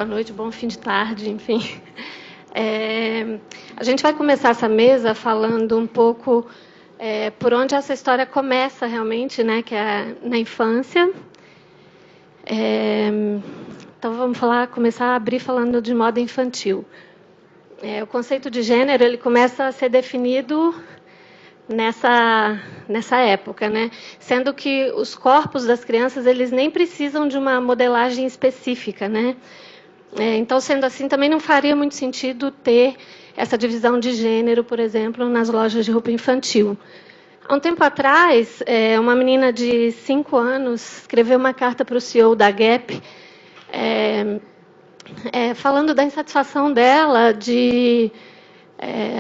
noite, bom fim de tarde, enfim. A gente vai começar essa mesa falando um pouco por onde essa história começa realmente, né, que é na infância. Então vamos começar a abrir falando de moda infantil. O conceito de gênero ele começa a ser definido nessa época, né? Sendo que os corpos das crianças eles nem precisam de uma modelagem específica, né? Então, sendo assim, também não faria muito sentido ter essa divisão de gênero, por exemplo, nas lojas de roupa infantil. Há um tempo atrás, uma menina de 5 anos escreveu uma carta para o CEO da Gap, falando da insatisfação dela de,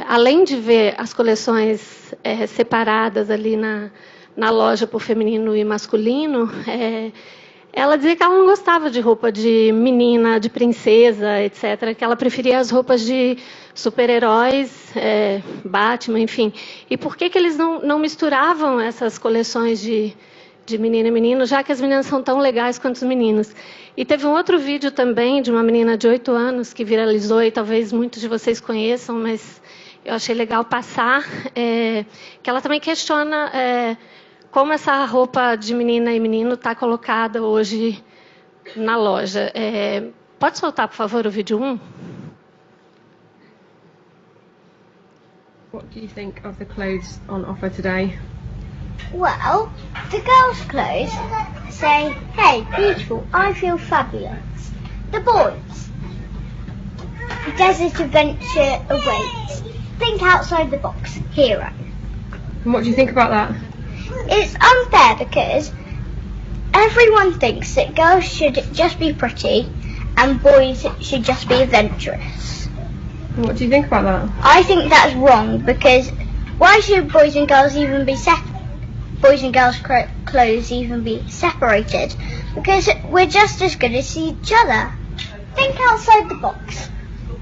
além de ver as coleções separadas ali na loja por feminino e masculino, ela dizia que ela não gostava de roupa de menina, de princesa, etc., que ela preferia as roupas de super-heróis, Batman, enfim. E por que eles não misturavam essas coleções de menina e menino, já que as meninas são tão legais quanto os meninos? E teve um outro vídeo também de uma menina de 8 anos que viralizou, e talvez muitos de vocês conheçam, mas eu achei legal passar, que ela também questiona como essa roupa de menina e menino está colocada hoje na loja. Pode soltar, por favor, o vídeo 1? What do you think of the clothes on offer today? Well, the girls' clothes say, hey, beautiful, I feel fabulous. The boys, desert adventure awaits. Think outside the box, hero. And what do you think about that? It's unfair because everyone thinks that girls should just be pretty and boys should just be adventurous. And what do you think about that? I think that's wrong because why should boys and girls clothes even be separated? Because we're just as good as each other. Think outside the box.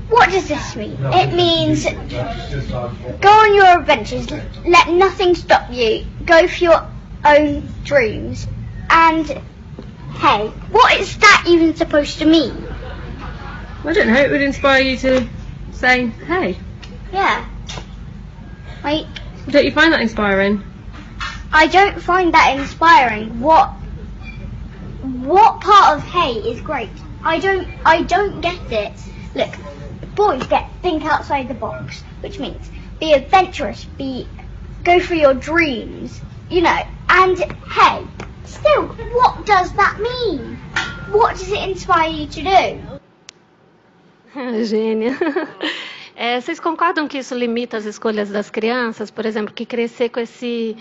What does this mean? It means go on your adventures, let nothing stop you, go for your own dreams, and hey, what is that even supposed to mean? I don't know, it would inspire you to say, hey. Yeah. Like, Don't you find that inspiring? I don't find that inspiring. What part of hey is great? I don't get it. Look, boys think outside the box, which means be adventurous, go for your dreams, you know. And hey, still, what does that mean? What does it inspire you to do? Gênia. Vocês concordam que isso limita as escolhas das crianças? Por exemplo, que crescer com esse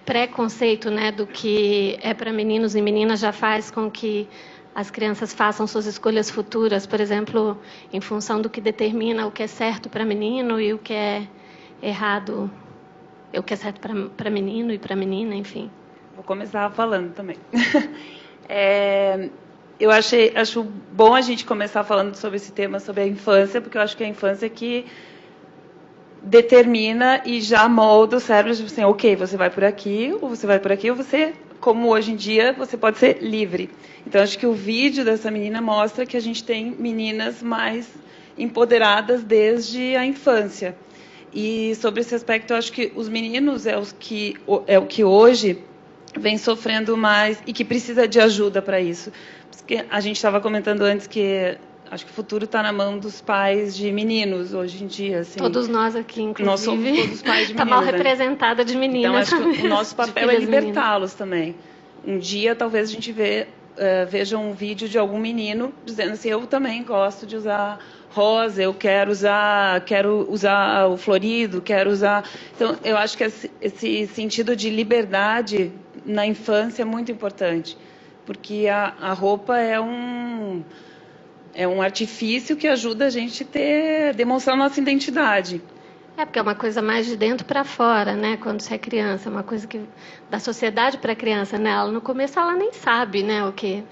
preconceito, né, do que é para meninos e meninas já faz com que as crianças façam suas escolhas futuras, por exemplo, em função do que determina o que é certo para menino e o que é errado, o que é certo para menino e para menina, enfim. Vou começar falando também. Eu acho bom a gente começar falando sobre esse tema, sobre a infância, porque eu acho que é a infância que determina e já molda o cérebro, tipo assim, ok, você vai por aqui, ou você vai por aqui, ou você, como hoje em dia, você pode ser livre. Então, acho que o vídeo dessa menina mostra que a gente tem meninas mais empoderadas desde a infância. E sobre esse aspecto, eu acho que os meninos é o que hoje vem sofrendo mais e que precisa de ajuda para isso. Porque a gente estava comentando antes que acho que o futuro está na mão dos pais de meninos hoje em dia. Assim. Todos nós aqui, inclusive. Nós somos todos pais de meninos. Está mal representada de meninas. Então, acho que o nosso papel é libertá-los também. Um dia, talvez a gente veja um vídeo de algum menino dizendo assim, eu também gosto de usar rosa, eu quero usar o florido, quero usar... Então, eu acho que esse sentido de liberdade na infância é muito importante, porque a roupa é um artifício que ajuda a gente demonstrar nossa identidade. Porque é uma coisa mais de dentro para fora, né? Quando você é criança, é uma coisa que da sociedade para a criança, né? Ela, no começo ela nem sabe, né? O que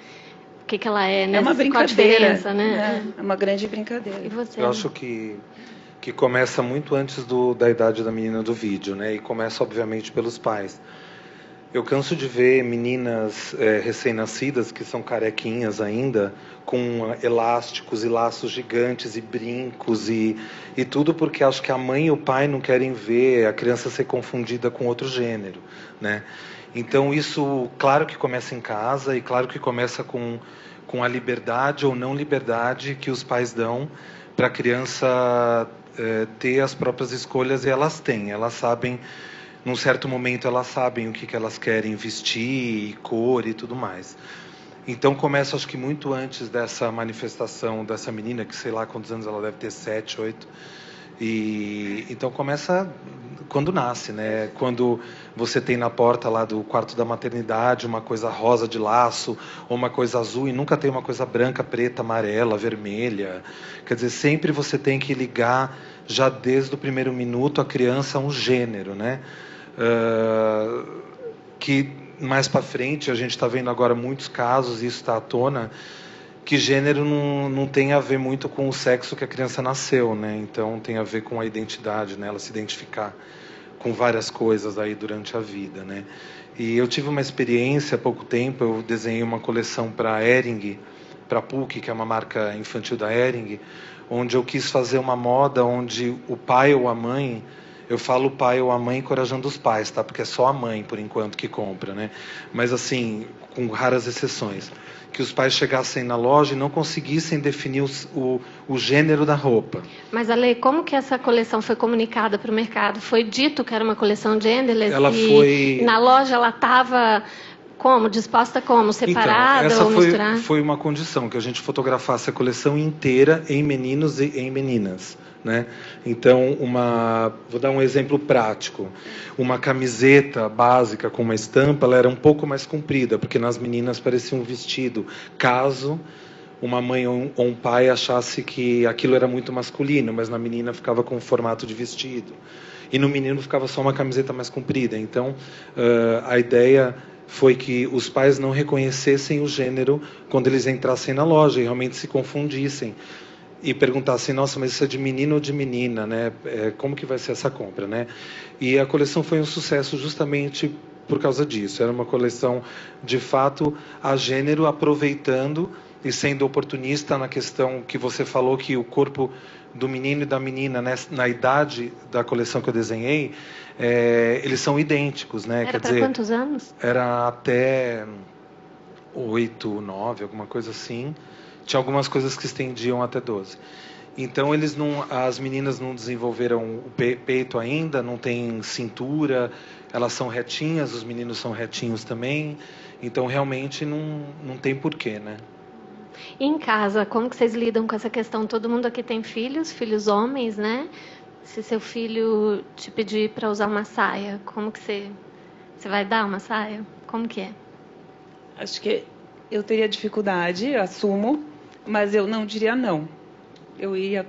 ela é, né? É uma brincadeira, né? É uma grande brincadeira. E você? Eu acho que começa muito antes da idade da menina do vídeo, né? E começa obviamente pelos pais. Eu canso de ver meninas recém-nascidas, que são carequinhas ainda, com elásticos e laços gigantes e brincos e tudo porque acho que a mãe e o pai não querem ver a criança ser confundida com outro gênero, né? Então isso, claro que começa em casa e claro que começa com a liberdade ou não liberdade que os pais dão para a criança ter as próprias escolhas, e elas têm, elas sabem. Num certo momento elas sabem o que elas querem vestir, cor e tudo mais. Então começa, acho que muito antes dessa manifestação dessa menina, que sei lá quantos anos ela deve ter, 7, 8. E então começa quando nasce, né? Quando você tem na porta lá do quarto da maternidade uma coisa rosa de laço, ou uma coisa azul, e nunca tem uma coisa branca, preta, amarela, vermelha. Quer dizer, sempre você tem que ligar, já desde o primeiro minuto, a criança a um gênero, né? Que mais para frente, a gente está vendo agora muitos casos, e isso está à tona, que gênero não tem a ver muito com o sexo que a criança nasceu, né? Então tem a ver com a identidade, né? Ela se identificar com várias coisas aí durante a vida, né? E eu tive uma experiência há pouco tempo, eu desenhei uma coleção para a Hering, para a PUC, que é uma marca infantil da Hering, onde eu quis fazer uma moda onde o pai ou a mãe, eu falo o pai ou a mãe encorajando os pais, tá? Porque é só a mãe, por enquanto, que compra, né? Mas, assim, com raras exceções. Que os pais chegassem na loja e não conseguissem definir o gênero da roupa. Mas, Ale, como que essa coleção foi comunicada para o mercado? Foi dito que era uma coleção genderless? Ela foi... Na loja ela estava... Como? Disposta como? Separada então, ou misturada? Foi uma condição, que a gente fotografasse a coleção inteira em meninos e em meninas, né? Então, vou dar um exemplo prático. Uma camiseta básica com uma estampa, ela era um pouco mais comprida, porque nas meninas parecia um vestido, caso uma mãe ou um pai achasse que aquilo era muito masculino, mas na menina ficava com o formato de vestido. E no menino ficava só uma camiseta mais comprida. Então, a ideia foi que os pais não reconhecessem o gênero quando eles entrassem na loja e realmente se confundissem e perguntassem, nossa, mas isso é de menino ou de menina, né? Como que vai ser essa compra, né? E a coleção foi um sucesso justamente por causa disso. Era uma coleção, de fato, a gênero, aproveitando e sendo oportunista na questão que você falou, que o corpo do menino e da menina, né, na idade da coleção que eu desenhei, eles são idênticos, né? Era para quantos anos? Era até 8, 9, alguma coisa assim. Tinha algumas coisas que estendiam até 12. Então as meninas não desenvolveram o peito ainda, não tem cintura, elas são retinhas, os meninos são retinhos também. Então realmente não tem porquê, né? E em casa, como que vocês lidam com essa questão? Todo mundo aqui tem filhos homens, né? Se seu filho te pedir para usar uma saia, como que você vai dar uma saia? Como que é? Acho que eu teria dificuldade, eu assumo, mas eu não diria não. Eu ia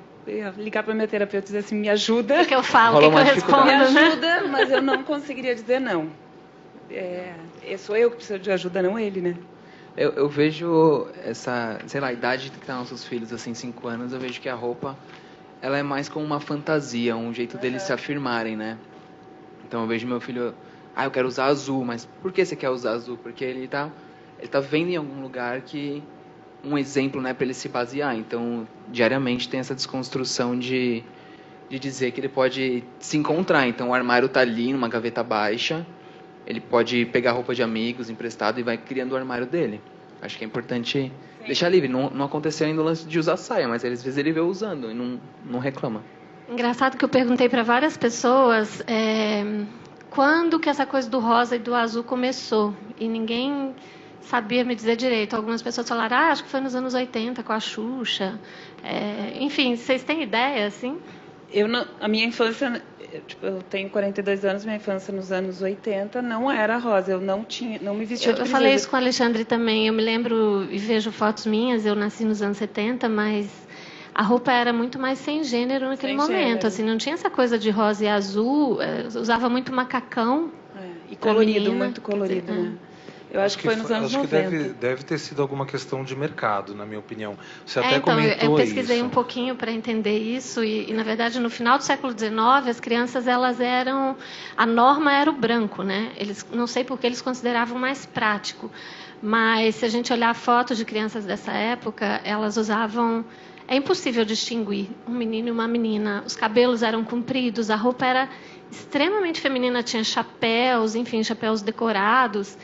ligar para minha terapeuta e dizer assim, me ajuda. O que eu falo, o que eu respondo, me né? ajuda, mas eu não conseguiria dizer não. Sou eu que preciso de ajuda, não ele, né? Eu vejo essa, sei lá, a idade que tá nossos filhos, assim, 5 anos, eu vejo que a roupa, ela é mais como uma fantasia, um jeito deles se afirmarem, né? Então eu vejo meu filho, eu quero usar azul, mas por que você quer usar azul? Porque ele tá vendo em algum lugar que um exemplo, né, para ele se basear. Então, diariamente tem essa desconstrução de dizer que ele pode se encontrar. Então, o armário tá ali, numa gaveta baixa, ele pode pegar roupa de amigos emprestado e vai criando o armário dele. Acho que é importante deixar livre. Não aconteceu ainda o lance de usar saia, mas às vezes ele vê usando e não reclama. Engraçado que eu perguntei para várias pessoas quando que essa coisa do rosa e do azul começou. E ninguém sabia me dizer direito. Algumas pessoas falaram, acho que foi nos anos 80, com a Xuxa. Enfim, vocês têm ideia, assim? A minha infância, eu tenho 42 anos, minha infância nos anos 80 não era rosa, eu não me vestia de princesa. Eu falei isso com o Alexandre também, eu me lembro e vejo fotos minhas, eu nasci nos anos 70, mas a roupa era muito mais sem gênero naquele momento, assim, não tinha essa coisa de rosa e azul, usava muito macacão. E colorido, muito colorido, né? Eu acho que foi nos anos acho 90. que deve ter sido alguma questão de mercado, na minha opinião. Você até Então, comentou eu pesquisei isso. um pouquinho para entender isso e, na verdade, no final do século XIX, as crianças, elas eram... A norma era o branco, né? Eles, não sei porque eles consideravam mais prático, mas se a gente olhar fotos de crianças dessa época, elas usavam... É impossível distinguir um menino e uma menina. Os cabelos eram compridos, a roupa era extremamente feminina, tinha chapéus, enfim, chapéus decorados.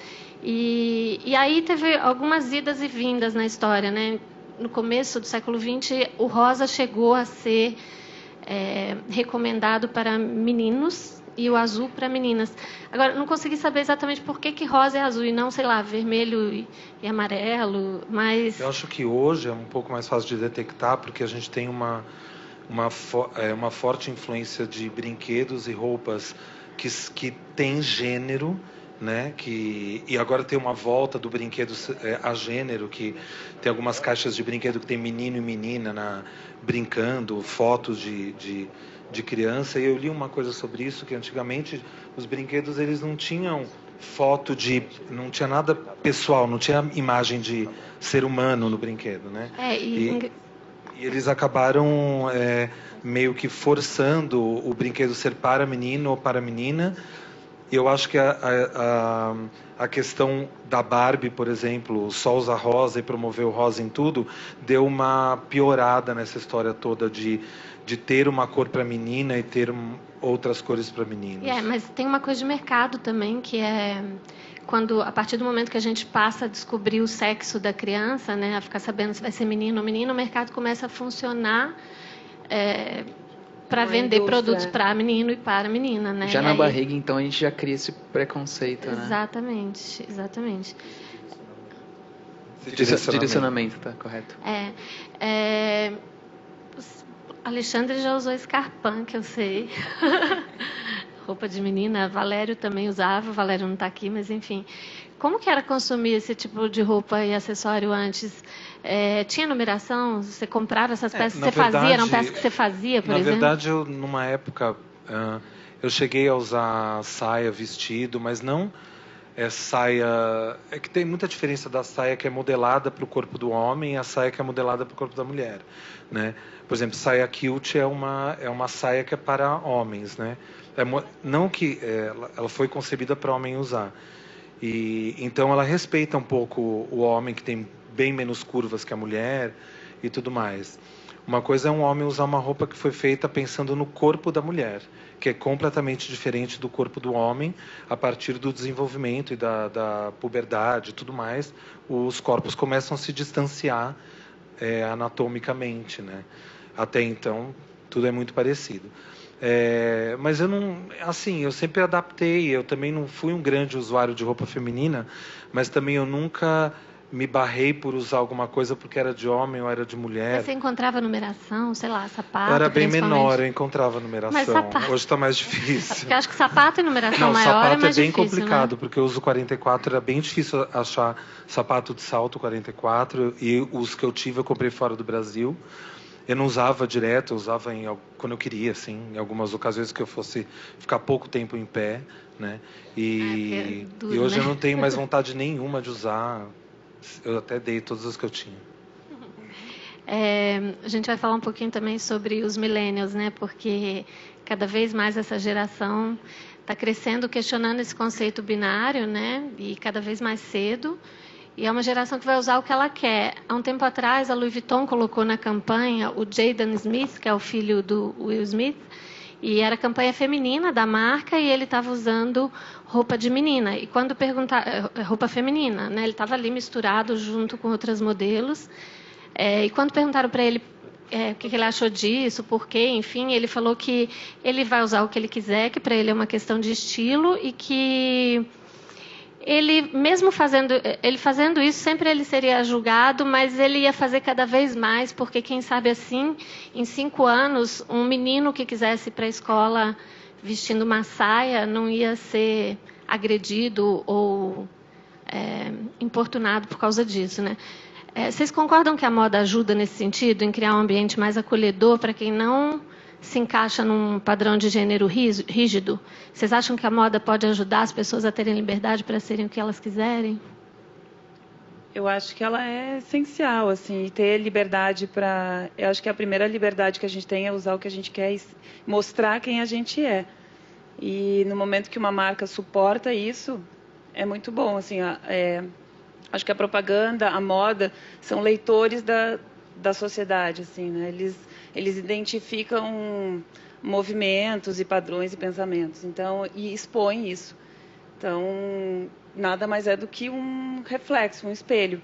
E aí teve algumas idas e vindas na história, né? No começo do século XX, o rosa chegou a ser recomendado para meninos e o azul para meninas. Agora, não consegui saber exatamente por que rosa é azul e não, sei lá, vermelho e amarelo, mas... Eu acho que hoje é um pouco mais fácil de detectar, porque a gente tem uma forte influência de brinquedos e roupas que tem gênero, né? E agora tem uma volta do brinquedo a gênero, que tem algumas caixas de brinquedo que tem menino e menina brincando, fotos de criança. E eu li uma coisa sobre isso, que antigamente os brinquedos eles não tinham foto não tinha nada pessoal, não tinha imagem de ser humano no brinquedo, né? E eles acabaram meio que forçando o brinquedo ser para menino ou para menina. Eu acho que a questão da Barbie, por exemplo, só usar rosa e promover o rosa em tudo, deu uma piorada nessa história toda de ter uma cor para menina e ter outras cores para meninos. Mas tem uma coisa de mercado também, que é quando, a partir do momento que a gente passa a descobrir o sexo da criança, né, a ficar sabendo se vai ser menino ou menina, o mercado começa a funcionar para vender produtos para menino e para menina, né? Já na barriga, então, a gente já cria esse preconceito, né? Exatamente. Direcionamento, tá correto. Alexandre já usou escarpão, que eu sei. Roupa de menina. Valério também usava. Valério não está aqui, mas enfim. Como que era consumir esse tipo de roupa e acessório antes? Tinha numeração? Você comprava essas peças que você fazia? Eram peças que você fazia, por exemplo? Na verdade, numa época, eu cheguei a usar saia, vestido, mas não saia... É que tem muita diferença da saia que é modelada para o corpo do homem e a saia que é modelada para o corpo da mulher, né? Por exemplo, saia kilt é uma saia que é para homens, né? Não que ela foi concebida para homem usar. E então ela respeita um pouco o homem, que tem bem menos curvas que a mulher e tudo mais. Uma coisa é um homem usar uma roupa que foi feita pensando no corpo da mulher, que é completamente diferente do corpo do homem. A partir do desenvolvimento e da puberdade e tudo mais, os corpos começam a se distanciar anatomicamente, né? Até então, tudo é muito parecido. Mas eu sempre adaptei. Eu também não fui um grande usuário de roupa feminina, mas também eu nunca me barrei por usar alguma coisa porque era de homem ou era de mulher. Mas você encontrava numeração, sei lá, sapato? Eu era bem menor, eu encontrava numeração. Mas sapato... Hoje está mais difícil. Porque eu acho que sapato e numeração maior sapato é mais bem difícil, complicado, né? porque eu uso 44, era bem difícil achar sapato de salto 44, e os que eu tive eu comprei fora do Brasil. Eu não usava direto, eu usava quando eu queria, assim, em algumas ocasiões que eu fosse ficar pouco tempo em pé, né? E hoje eu não tenho mais vontade nenhuma de usar. Eu até dei todas as que eu tinha. A gente vai falar um pouquinho também sobre os millennials, né? Porque cada vez mais essa geração está crescendo, questionando esse conceito binário, né? E cada vez mais cedo. E é uma geração que vai usar o que ela quer. Há um tempo atrás, a Louis Vuitton colocou na campanha o Jaden Smith, que é o filho do Will Smith, e era a campanha feminina da marca, e ele estava usando roupa de menina. E quando roupa feminina, né? Ele estava ali misturado junto com outros modelos. E quando perguntaram para ele o que ele achou disso, por quê, enfim, ele falou que ele vai usar o que ele quiser, que para ele é uma questão de estilo, e que ele, mesmo fazendo isso, sempre ele seria julgado, mas ele ia fazer cada vez mais, porque quem sabe assim, em 5 anos, um menino que quisesse ir para a escola vestindo uma saia não ia ser agredido ou importunado por causa disso, né? Vocês concordam que a moda ajuda nesse sentido, em criar um ambiente mais acolhedor para quem não se encaixa num padrão de gênero rígido? Vocês acham que a moda pode ajudar as pessoas a terem liberdade para serem o que elas quiserem? Eu acho que ela é essencial, assim, ter liberdade para... Eu acho que a primeira liberdade que a gente tem é usar o que a gente quer e mostrar quem a gente é. E no momento que uma marca suporta isso, é muito bom, assim, acho que a propaganda, a moda, são leitores da sociedade, assim, né? Eles identificam movimentos e padrões e pensamentos, então, e expõem isso. Então, nada mais é do que um reflexo, um espelho.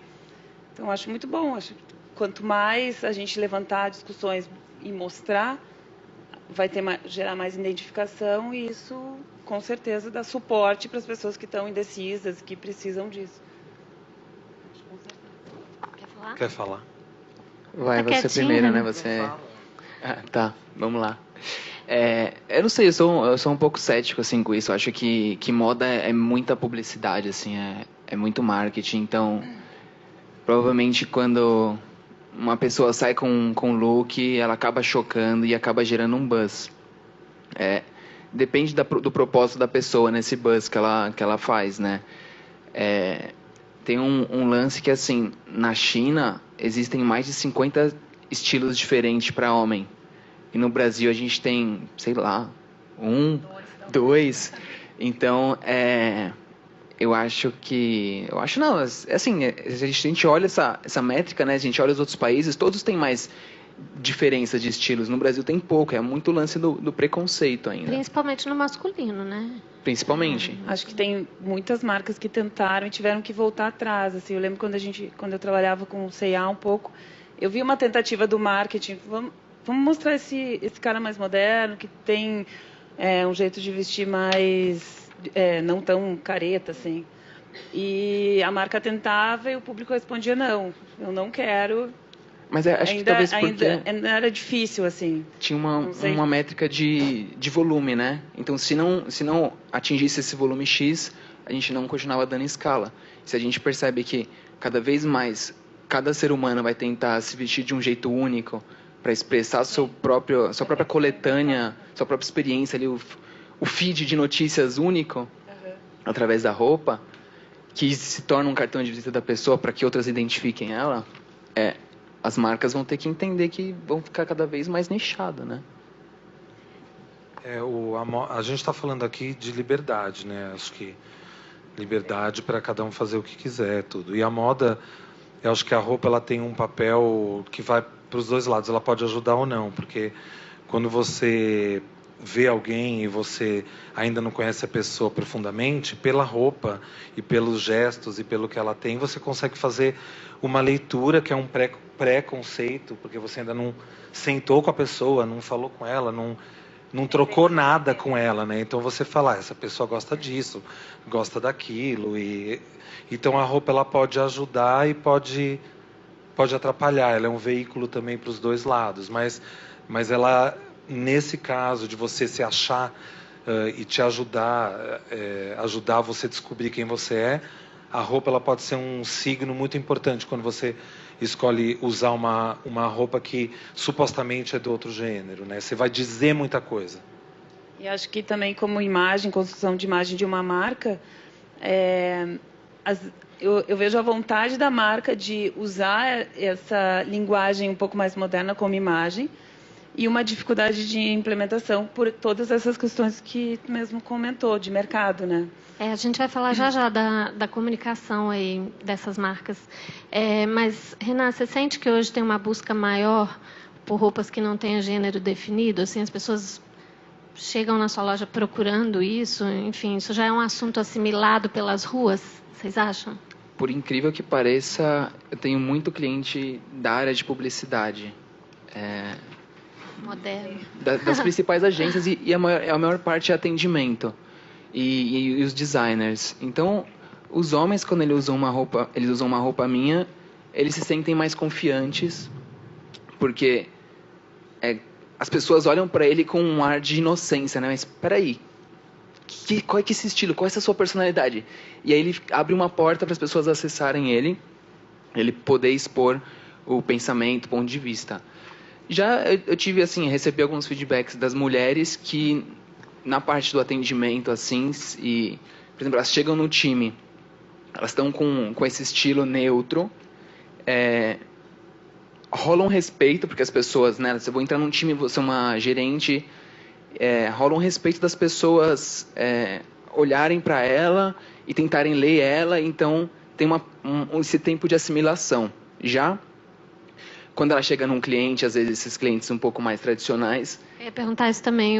Então, acho muito bom. Acho que quanto mais a gente levantar discussões e mostrar, vai gerar mais identificação e isso, com certeza, dá suporte para as pessoas que estão indecisas, que precisam disso. Quer falar? Vai, Tá você quietinha, primeiro, né? né? Você... tá, vamos lá. Eu não sei, eu sou um pouco cético, assim, com isso. Eu acho que moda é muita publicidade, assim, é muito marketing. Então, provavelmente, quando uma pessoa sai com um look, ela acaba chocando e acaba gerando um buzz. Depende do propósito da pessoa nesse buzz que ela faz, né? Tem um lance que, assim, na China, existem mais de 50 estilos diferentes para homem. E no Brasil a gente tem, sei lá, 1, 2. Então, eu acho não, assim, a gente olha essa métrica, né? A gente olha os outros países, todos têm mais diferença de estilos. No Brasil tem pouco, é muito lance do preconceito ainda. Principalmente no masculino, né? Principalmente. Acho que tem muitas marcas que tentaram e tiveram que voltar atrás. Assim, eu lembro quando eu trabalhava com o C&A um pouco, eu vi uma tentativa do marketing, vamos mostrar esse cara mais moderno, que tem um jeito de vestir mais, não tão careta, assim. E a marca tentava e o público respondia, não, eu não quero. Mas acho que talvez porque... Ainda era difícil, assim. Tinha uma métrica de volume, né? Então, se não atingisse esse volume X, a gente não continuava dando escala. Se a gente percebe que cada vez mais cada ser humano vai tentar se vestir de um jeito único para expressar sua própria coletânea, sua própria experiência ali, o feed de notícias único, através da roupa, que se torna um cartão de visita da pessoa para que outras identifiquem ela, as marcas vão ter que entender que vão ficar cada vez mais nichada, né? A gente está falando aqui de liberdade, né? Acho que liberdade para cada um fazer o que quiser, tudo. E a moda, eu acho que a roupa ela tem um papel que vai para os dois lados. Ela pode ajudar ou não, porque quando você vê alguém e você ainda não conhece a pessoa profundamente, pela roupa e pelos gestos e pelo que ela tem, você consegue fazer uma leitura que é um pré-conceito, porque você ainda não sentou com a pessoa, não falou com ela, não trocou nada com ela, né? Então você fala, essa pessoa gosta disso, gosta daquilo, e então a roupa ela pode ajudar e pode atrapalhar. Ela é um veículo também para os dois lados, mas ela, nesse caso de você se achar e te ajudar você a descobrir quem você é, a roupa ela pode ser um signo muito importante quando você escolhe usar uma roupa que supostamente é do outro gênero, né? Você vai dizer muita coisa. E acho que também como construção de imagem de uma marca, eu vejo a vontade da marca de usar essa linguagem um pouco mais moderna como imagem e uma dificuldade de implementação por todas essas questões que tu mesmo comentou, de mercado, né? A gente vai falar já da comunicação aí dessas marcas. Mas, Renata, você sente que hoje tem uma busca maior por roupas que não tenham gênero definido? Assim, as pessoas chegam na sua loja procurando isso? Enfim, isso já é um assunto assimilado pelas ruas, vocês acham? Por incrível que pareça, eu tenho muito cliente da área de publicidade. Moderno. Das principais agências e a maior parte é atendimento. E os designers. Então, os homens, quando eles usam uma roupa minha, eles se sentem mais confiantes, porque as pessoas olham para ele com um ar de inocência, né? Mas espera aí, qual é esse estilo? Qual é essa sua personalidade? E aí ele abre uma porta para as pessoas acessarem ele poder expor o pensamento, o ponto de vista. Já eu tive, assim, recebi alguns feedbacks das mulheres que, na parte do atendimento, assim, por exemplo, elas chegam no time elas estão com esse estilo neutro. Rola um respeito, porque as pessoas, né? Se eu vou entrar num time, você é uma gerente, rola um respeito das pessoas olharem para ela e tentarem ler ela, então tem esse tempo de assimilação. Já quando ela chega num cliente, às vezes esses clientes um pouco mais tradicionais... Eu ia perguntar isso também,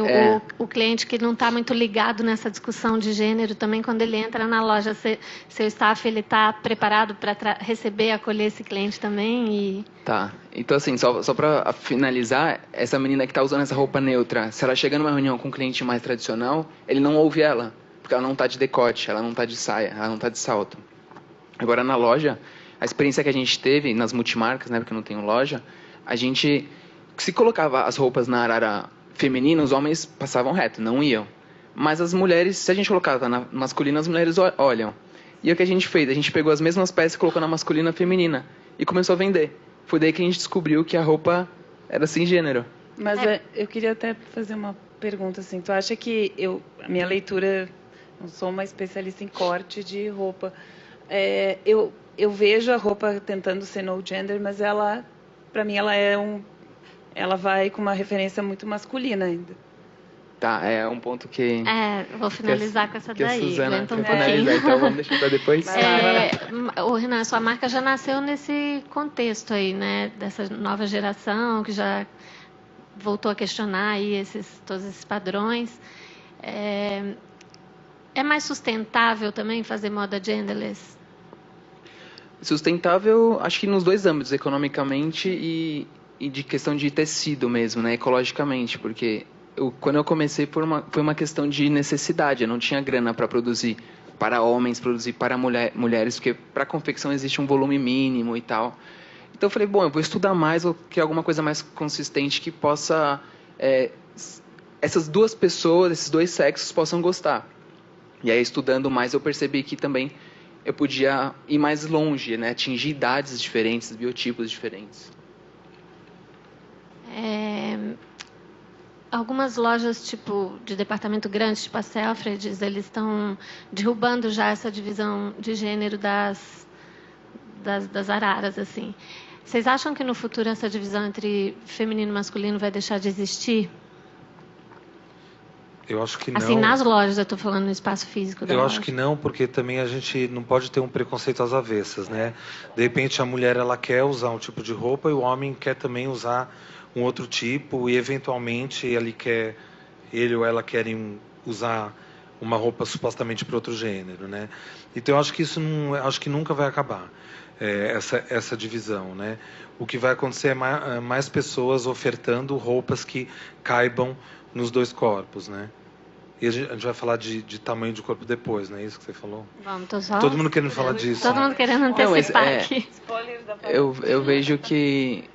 o cliente que não está muito ligado nessa discussão de gênero, também quando ele entra na loja, seu staff ele está preparado para receber e acolher esse cliente também? Tá, então assim, só para finalizar, essa menina que está usando essa roupa neutra, se ela chega numa reunião com um cliente mais tradicional, ele não ouve ela, porque ela não está de decote, ela não está de saia, ela não está de salto. Agora na loja, a experiência que a gente teve nas multimarcas, né, porque eu não tenho loja, a gente se colocava as roupas na arara feminina, os homens passavam reto, não iam. Mas as mulheres, se a gente colocava na masculina, as mulheres olham. E o que a gente fez? A gente pegou as mesmas peças e colocou na masculina e feminina. E começou a vender. Foi daí que a gente descobriu que a roupa era sem gênero. Mas eu queria até fazer uma pergunta assim. Tu acha que a minha leitura, não sou uma especialista em corte de roupa, eu vejo a roupa tentando ser no gender, mas ela, para mim, ela vai com uma referência muito masculina ainda. Tá, é um ponto que... vou finalizar com essa que daí. a Suzana Aguenta quer um pouquinho. finalizar, então vamos deixar para depois. Renan, sua marca já nasceu nesse contexto aí, né? Dessa nova geração que já voltou a questionar aí todos esses padrões. É mais sustentável também fazer moda genderless? Sustentável, acho que nos dois âmbitos, economicamente e de questão de tecido mesmo, né? Ecologicamente, porque quando eu comecei foi uma questão de necessidade, eu não tinha grana para produzir para homens, produzir para mulheres, porque para confecção existe um volume mínimo e tal. Então eu falei, bom, eu vou estudar mais, ou criar alguma coisa mais consistente que possa... essas duas pessoas, esses dois sexos possam gostar. E aí, estudando mais, eu percebi que também eu podia ir mais longe, né? Atingir idades diferentes, biotipos diferentes. Algumas lojas de departamento grande, tipo a Selfridges, eles estão derrubando já essa divisão de gênero das araras, assim. Vocês acham que no futuro essa divisão entre feminino e masculino vai deixar de existir? Eu acho que não. Assim, nas lojas, eu estou falando no espaço físico da loja. Eu acho que não, porque também a gente não pode ter um preconceito às avessas, né? De repente a mulher ela quer usar um tipo de roupa e o homem quer também usar um outro tipo e eventualmente ele ou ela querem usar uma roupa supostamente para outro gênero, né? Então eu acho que isso acho que nunca vai acabar essa divisão, né? O que vai acontecer é mais pessoas ofertando roupas que caibam nos dois corpos, né? E a gente vai falar de tamanho de corpo depois, não é isso que você falou? Vamos, tô só... Todo mundo querendo falar disso. Todo mundo querendo antecipar aqui. Eu vejo que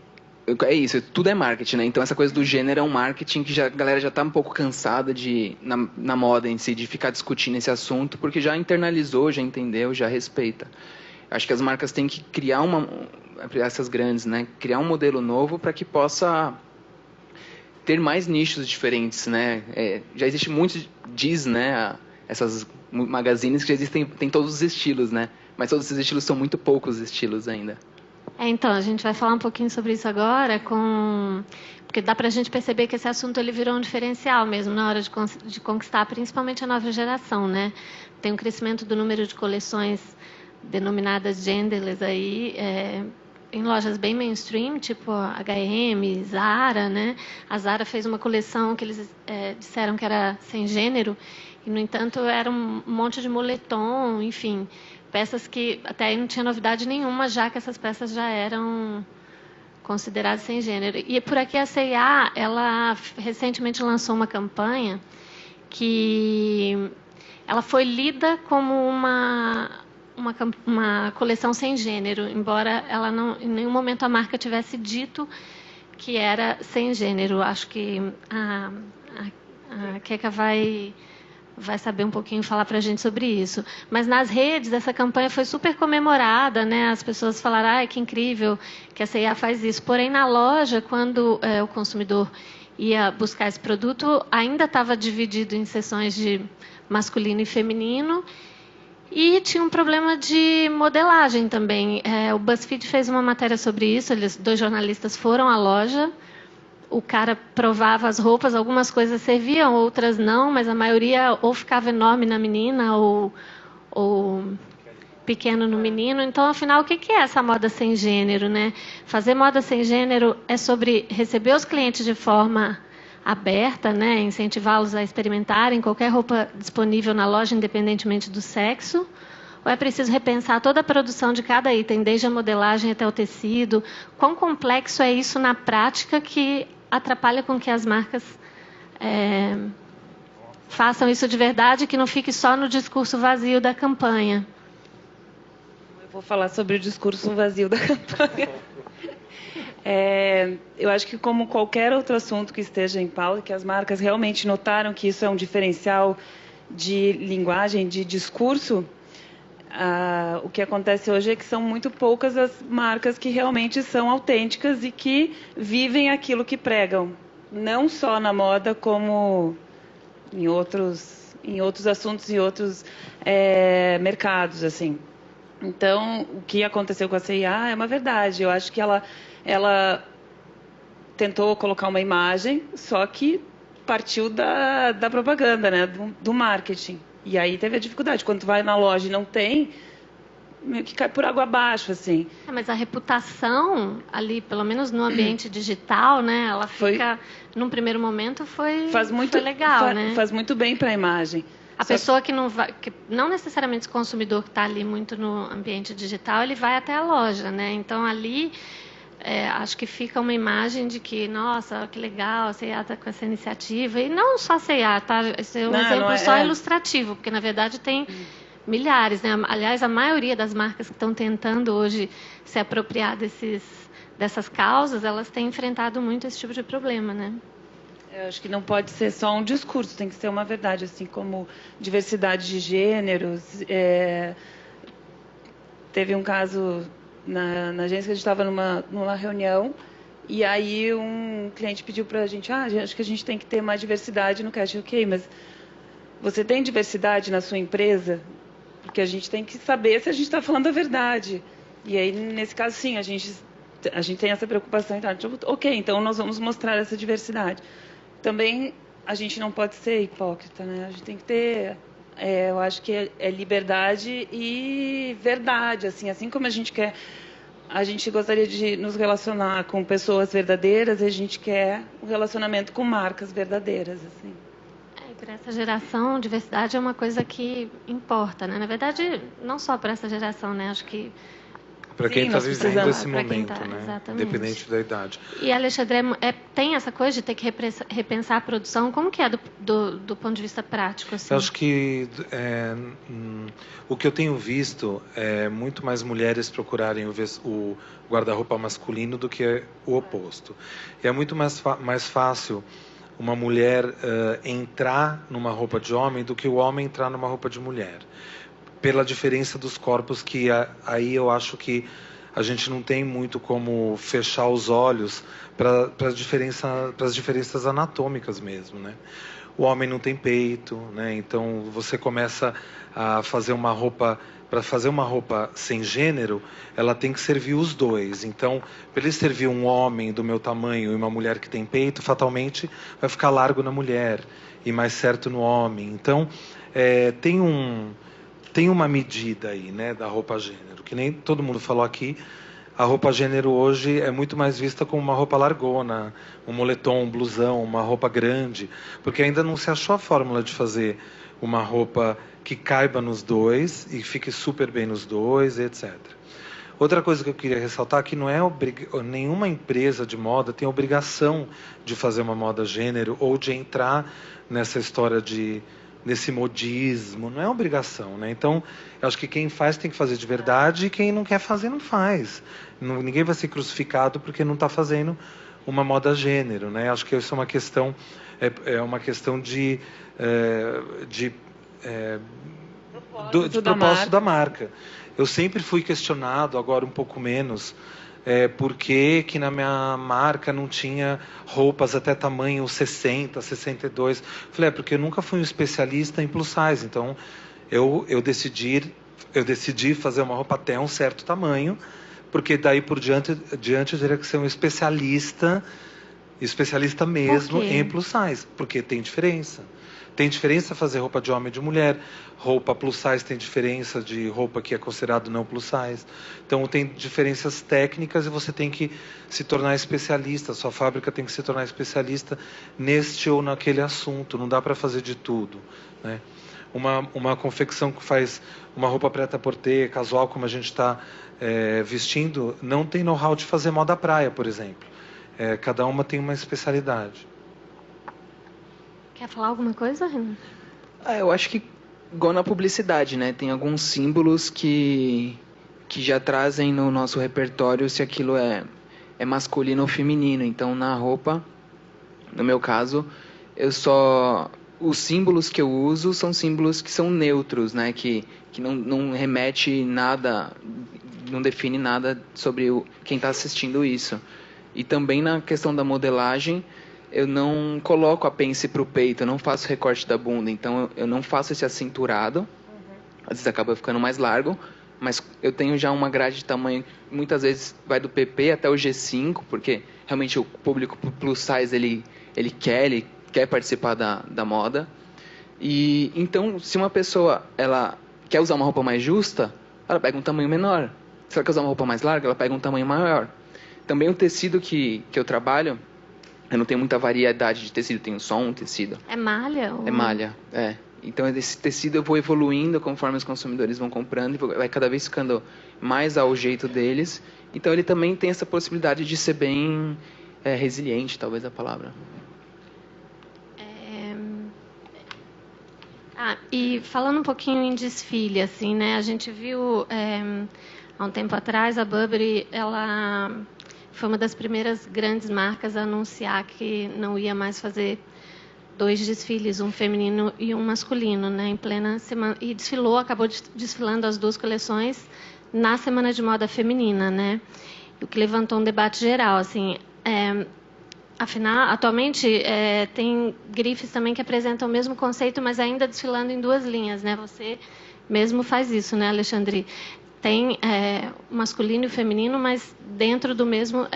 é isso, tudo é marketing, né? Então essa coisa do gênero é um marketing que a galera já está um pouco cansada na moda em si, de ficar discutindo esse assunto, porque já internalizou, já entendeu, já respeita. Acho que as marcas têm que criar essas grandes, né? Criar um modelo novo para que possa ter mais nichos diferentes, né? Já existe muito né? Essas magazines que já existem, tem todos os estilos, né? Mas todos esses estilos são muito poucos estilos ainda. Então, a gente vai falar um pouquinho sobre isso agora, porque dá para a gente perceber que esse assunto ele virou um diferencial mesmo na hora de conquistar, principalmente a nova geração, né? Tem um crescimento do número de coleções denominadas genderless aí, em lojas bem mainstream, tipo H&M, Zara, né? A Zara fez uma coleção que eles disseram que era sem gênero, e, no entanto, era um monte de moletom, enfim, peças que até aí não tinha novidade nenhuma, já que essas peças já eram consideradas sem gênero. E por aqui a C&A, ela recentemente lançou uma campanha que ela foi lida como uma coleção sem gênero, embora ela não, em nenhum momento a marca tivesse dito que era sem gênero. Acho que a Keka vai saber um pouquinho, falar para a gente sobre isso. Mas nas redes, essa campanha foi super comemorada, né? As pessoas falaram, que incrível que a C&A faz isso. Porém, na loja, quando o consumidor ia buscar esse produto, ainda estava dividido em seções de masculino e feminino. E tinha um problema de modelagem também. O BuzzFeed fez uma matéria sobre isso, dois jornalistas foram à loja, o cara provava as roupas, algumas coisas serviam, outras não, mas a maioria ou ficava enorme na menina ou pequeno no menino. Então, afinal, o que é essa moda sem gênero, né? Fazer moda sem gênero é sobre receber os clientes de forma aberta, né? Incentivá-los a experimentarem qualquer roupa disponível na loja, independentemente do sexo? Ou é preciso repensar toda a produção de cada item, desde a modelagem até o tecido? Quão complexo é isso na prática que atrapalha com que as marcas façam isso de verdade, que não fique só no discurso vazio da campanha? Eu vou falar sobre o discurso vazio da campanha. Eu acho que, como qualquer outro assunto que esteja em pauta, que as marcas realmente notaram que isso é um diferencial de linguagem, de discurso, o que acontece hoje é que são muito poucas as marcas que realmente são autênticas e que vivem aquilo que pregam, não só na moda, como em outros assuntos e outros mercados, assim. Então, o que aconteceu com a C&A é uma verdade. Eu acho que ela tentou colocar uma imagem, só que partiu da propaganda, né? Do marketing. E aí teve a dificuldade. Quando tu vai na loja e não tem, meio que cai por água abaixo, assim. Mas a reputação ali, pelo menos no ambiente digital, né? Ela fica, num primeiro momento, foi legal, né? Faz muito bem para a imagem. A pessoa que não necessariamente o consumidor que está ali muito no ambiente digital, ele vai até a loja, né? Então, ali, acho que fica uma imagem de que, nossa, que legal, a C&A está com essa iniciativa. E não só a C&A, tá? Esse é um exemplo só ilustrativo, porque, na verdade, tem milhares, né? Aliás, a maioria das marcas que estão tentando hoje se apropriar dessas causas, elas têm enfrentado muito esse tipo de problema, né? Eu acho que não pode ser só um discurso, tem que ser uma verdade, assim como diversidade de gêneros. Teve um caso na agência que a gente estava numa reunião e aí um cliente pediu para a gente, acho que a gente tem que ter mais diversidade no casting. Ok, mas você tem diversidade na sua empresa? Porque a gente tem que saber se a gente está falando a verdade. E aí, nesse caso, sim, a gente tem essa preocupação. Ok, então nós vamos mostrar essa diversidade. Também a gente não pode ser hipócrita, né? A gente tem que ter, eu acho que é liberdade e verdade, assim como a gente gostaria de nos relacionar com pessoas verdadeiras, a gente quer um relacionamento com marcas verdadeiras, assim. E para essa geração, diversidade é uma coisa que importa, né? Na verdade, não só para essa geração, né? Acho que para quem está vivendo esse momento, né? Exatamente. Independente da idade. E, Alexandre, tem essa coisa de ter que repensar a produção? Como que é do ponto de vista prático? Assim? Eu acho que o que eu tenho visto é muito mais mulheres procurarem o guarda-roupa masculino do que o oposto. E é muito mais fácil uma mulher entrar numa roupa de homem do que o homem entrar numa roupa de mulher. Pela diferença dos corpos, que aí eu acho que a gente não tem muito como fechar os olhos para as diferenças anatômicas mesmo, né? O homem não tem peito, né? Então você começa a fazer uma roupa, para fazer uma roupa sem gênero, ela tem que servir os dois. Então, para ele servir um homem do meu tamanho e uma mulher que tem peito, fatalmente vai ficar largo na mulher e mais certo no homem. Então, tem uma medida aí, né, da roupa gênero, que nem todo mundo falou aqui. A roupa gênero hoje é muito mais vista como uma roupa largona, um moletom, um blusão, uma roupa grande, porque ainda não se achou a fórmula de fazer uma roupa que caiba nos dois e fique super bem nos dois, etc. Outra coisa que eu queria ressaltar é que não é nenhuma empresa de moda tem obrigação de fazer uma moda gênero ou de entrar nessa história nesse modismo, não é obrigação, né? Então, eu acho que quem faz tem que fazer de verdade e quem não quer fazer, não faz. Ninguém vai ser crucificado porque não está fazendo uma moda gênero, né? Acho que isso é uma questão, uma questão de propósito da marca. Eu sempre fui questionado, agora um pouco menos, por que na minha marca não tinha roupas até tamanho 60, 62. Falei, porque eu nunca fui um especialista em plus size, então eu decidi eu decidi fazer uma roupa até um certo tamanho, porque daí por diante eu teria que ser um especialista mesmo em plus size, porque tem diferença. Tem diferença fazer roupa de homem e de mulher. Roupa plus size tem diferença de roupa que é considerado não plus size. Então tem diferenças técnicas e você tem que se tornar especialista. Sua fábrica tem que se tornar especialista neste ou naquele assunto. Não dá para fazer de tudo, né? Uma confecção que faz uma roupa prêt-à-porter, casual, como a gente está vestindo, não tem know-how de fazer moda praia, por exemplo. Cada uma tem uma especialidade. Quer falar alguma coisa, Renan? Eu acho que, igual na publicidade, né? Tem alguns símbolos que já trazem no nosso repertório se aquilo é masculino ou feminino. Então, na roupa, no meu caso, os símbolos que eu uso são símbolos que são neutros, né? Que não remete nada, não define nada sobre quem está assistindo isso. E também na questão da modelagem, eu não coloco a pence para o peito, eu não faço recorte da bunda, então eu não faço esse acinturado. Às vezes acaba ficando mais largo, mas eu tenho já uma grade de tamanho, muitas vezes vai do PP até o G5, porque realmente o público plus size ele quer participar da moda. E então, se uma pessoa ela quer usar uma roupa mais justa, ela pega um tamanho menor. Se ela quer usar uma roupa mais larga, ela pega um tamanho maior. Também o tecido que eu trabalho, eu não tenho muita variedade de tecido, tenho só um tecido. É malha? É malha, é. Então, esse tecido eu vou evoluindo conforme os consumidores vão comprando, e vai cada vez ficando mais ao jeito deles. Então, ele também tem essa possibilidade de ser bem resiliente, talvez a palavra. E falando um pouquinho em desfile, assim, né? A gente viu há um tempo atrás a Burberry, ela foi uma das primeiras grandes marcas a anunciar que não ia mais fazer 2 desfiles, um feminino e um masculino, né, em plena semana, e acabou desfilando as 2 coleções na Semana de Moda Feminina, né, o que levantou um debate geral, assim, afinal, atualmente tem grifes também que apresentam o mesmo conceito, mas ainda desfilando em 2 linhas, né, você mesmo faz isso, né, Alexandre? Tem o masculino e o feminino, mas dentro do mesmo,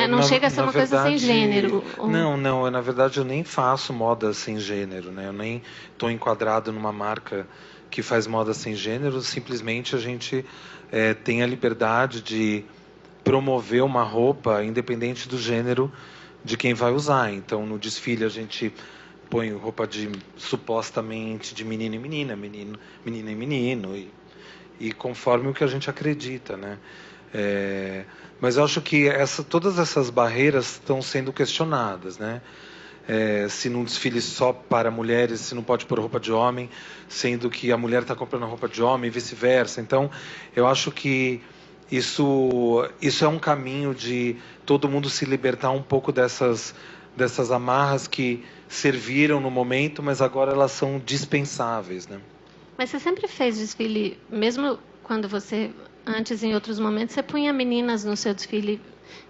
não chega a ser uma coisa sem gênero. Não, na verdade eu nem faço moda sem gênero, né? Eu nem estou enquadrado numa marca que faz moda sem gênero, simplesmente a gente tem a liberdade de promover uma roupa independente do gênero de quem vai usar. Então no desfile a gente põe roupa supostamente de menino e menina, menina e menino, e conforme o que a gente acredita, né? Mas eu acho que todas essas barreiras estão sendo questionadas, né? Se num desfile só para mulheres, se não pode pôr roupa de homem, sendo que a mulher está comprando roupa de homem e vice-versa. Então, eu acho que isso é um caminho de todo mundo se libertar um pouco dessas amarras que serviram no momento, mas agora elas são dispensáveis, né? Mas você sempre fez desfile, mesmo quando antes, em outros momentos, você punha meninas no seu desfile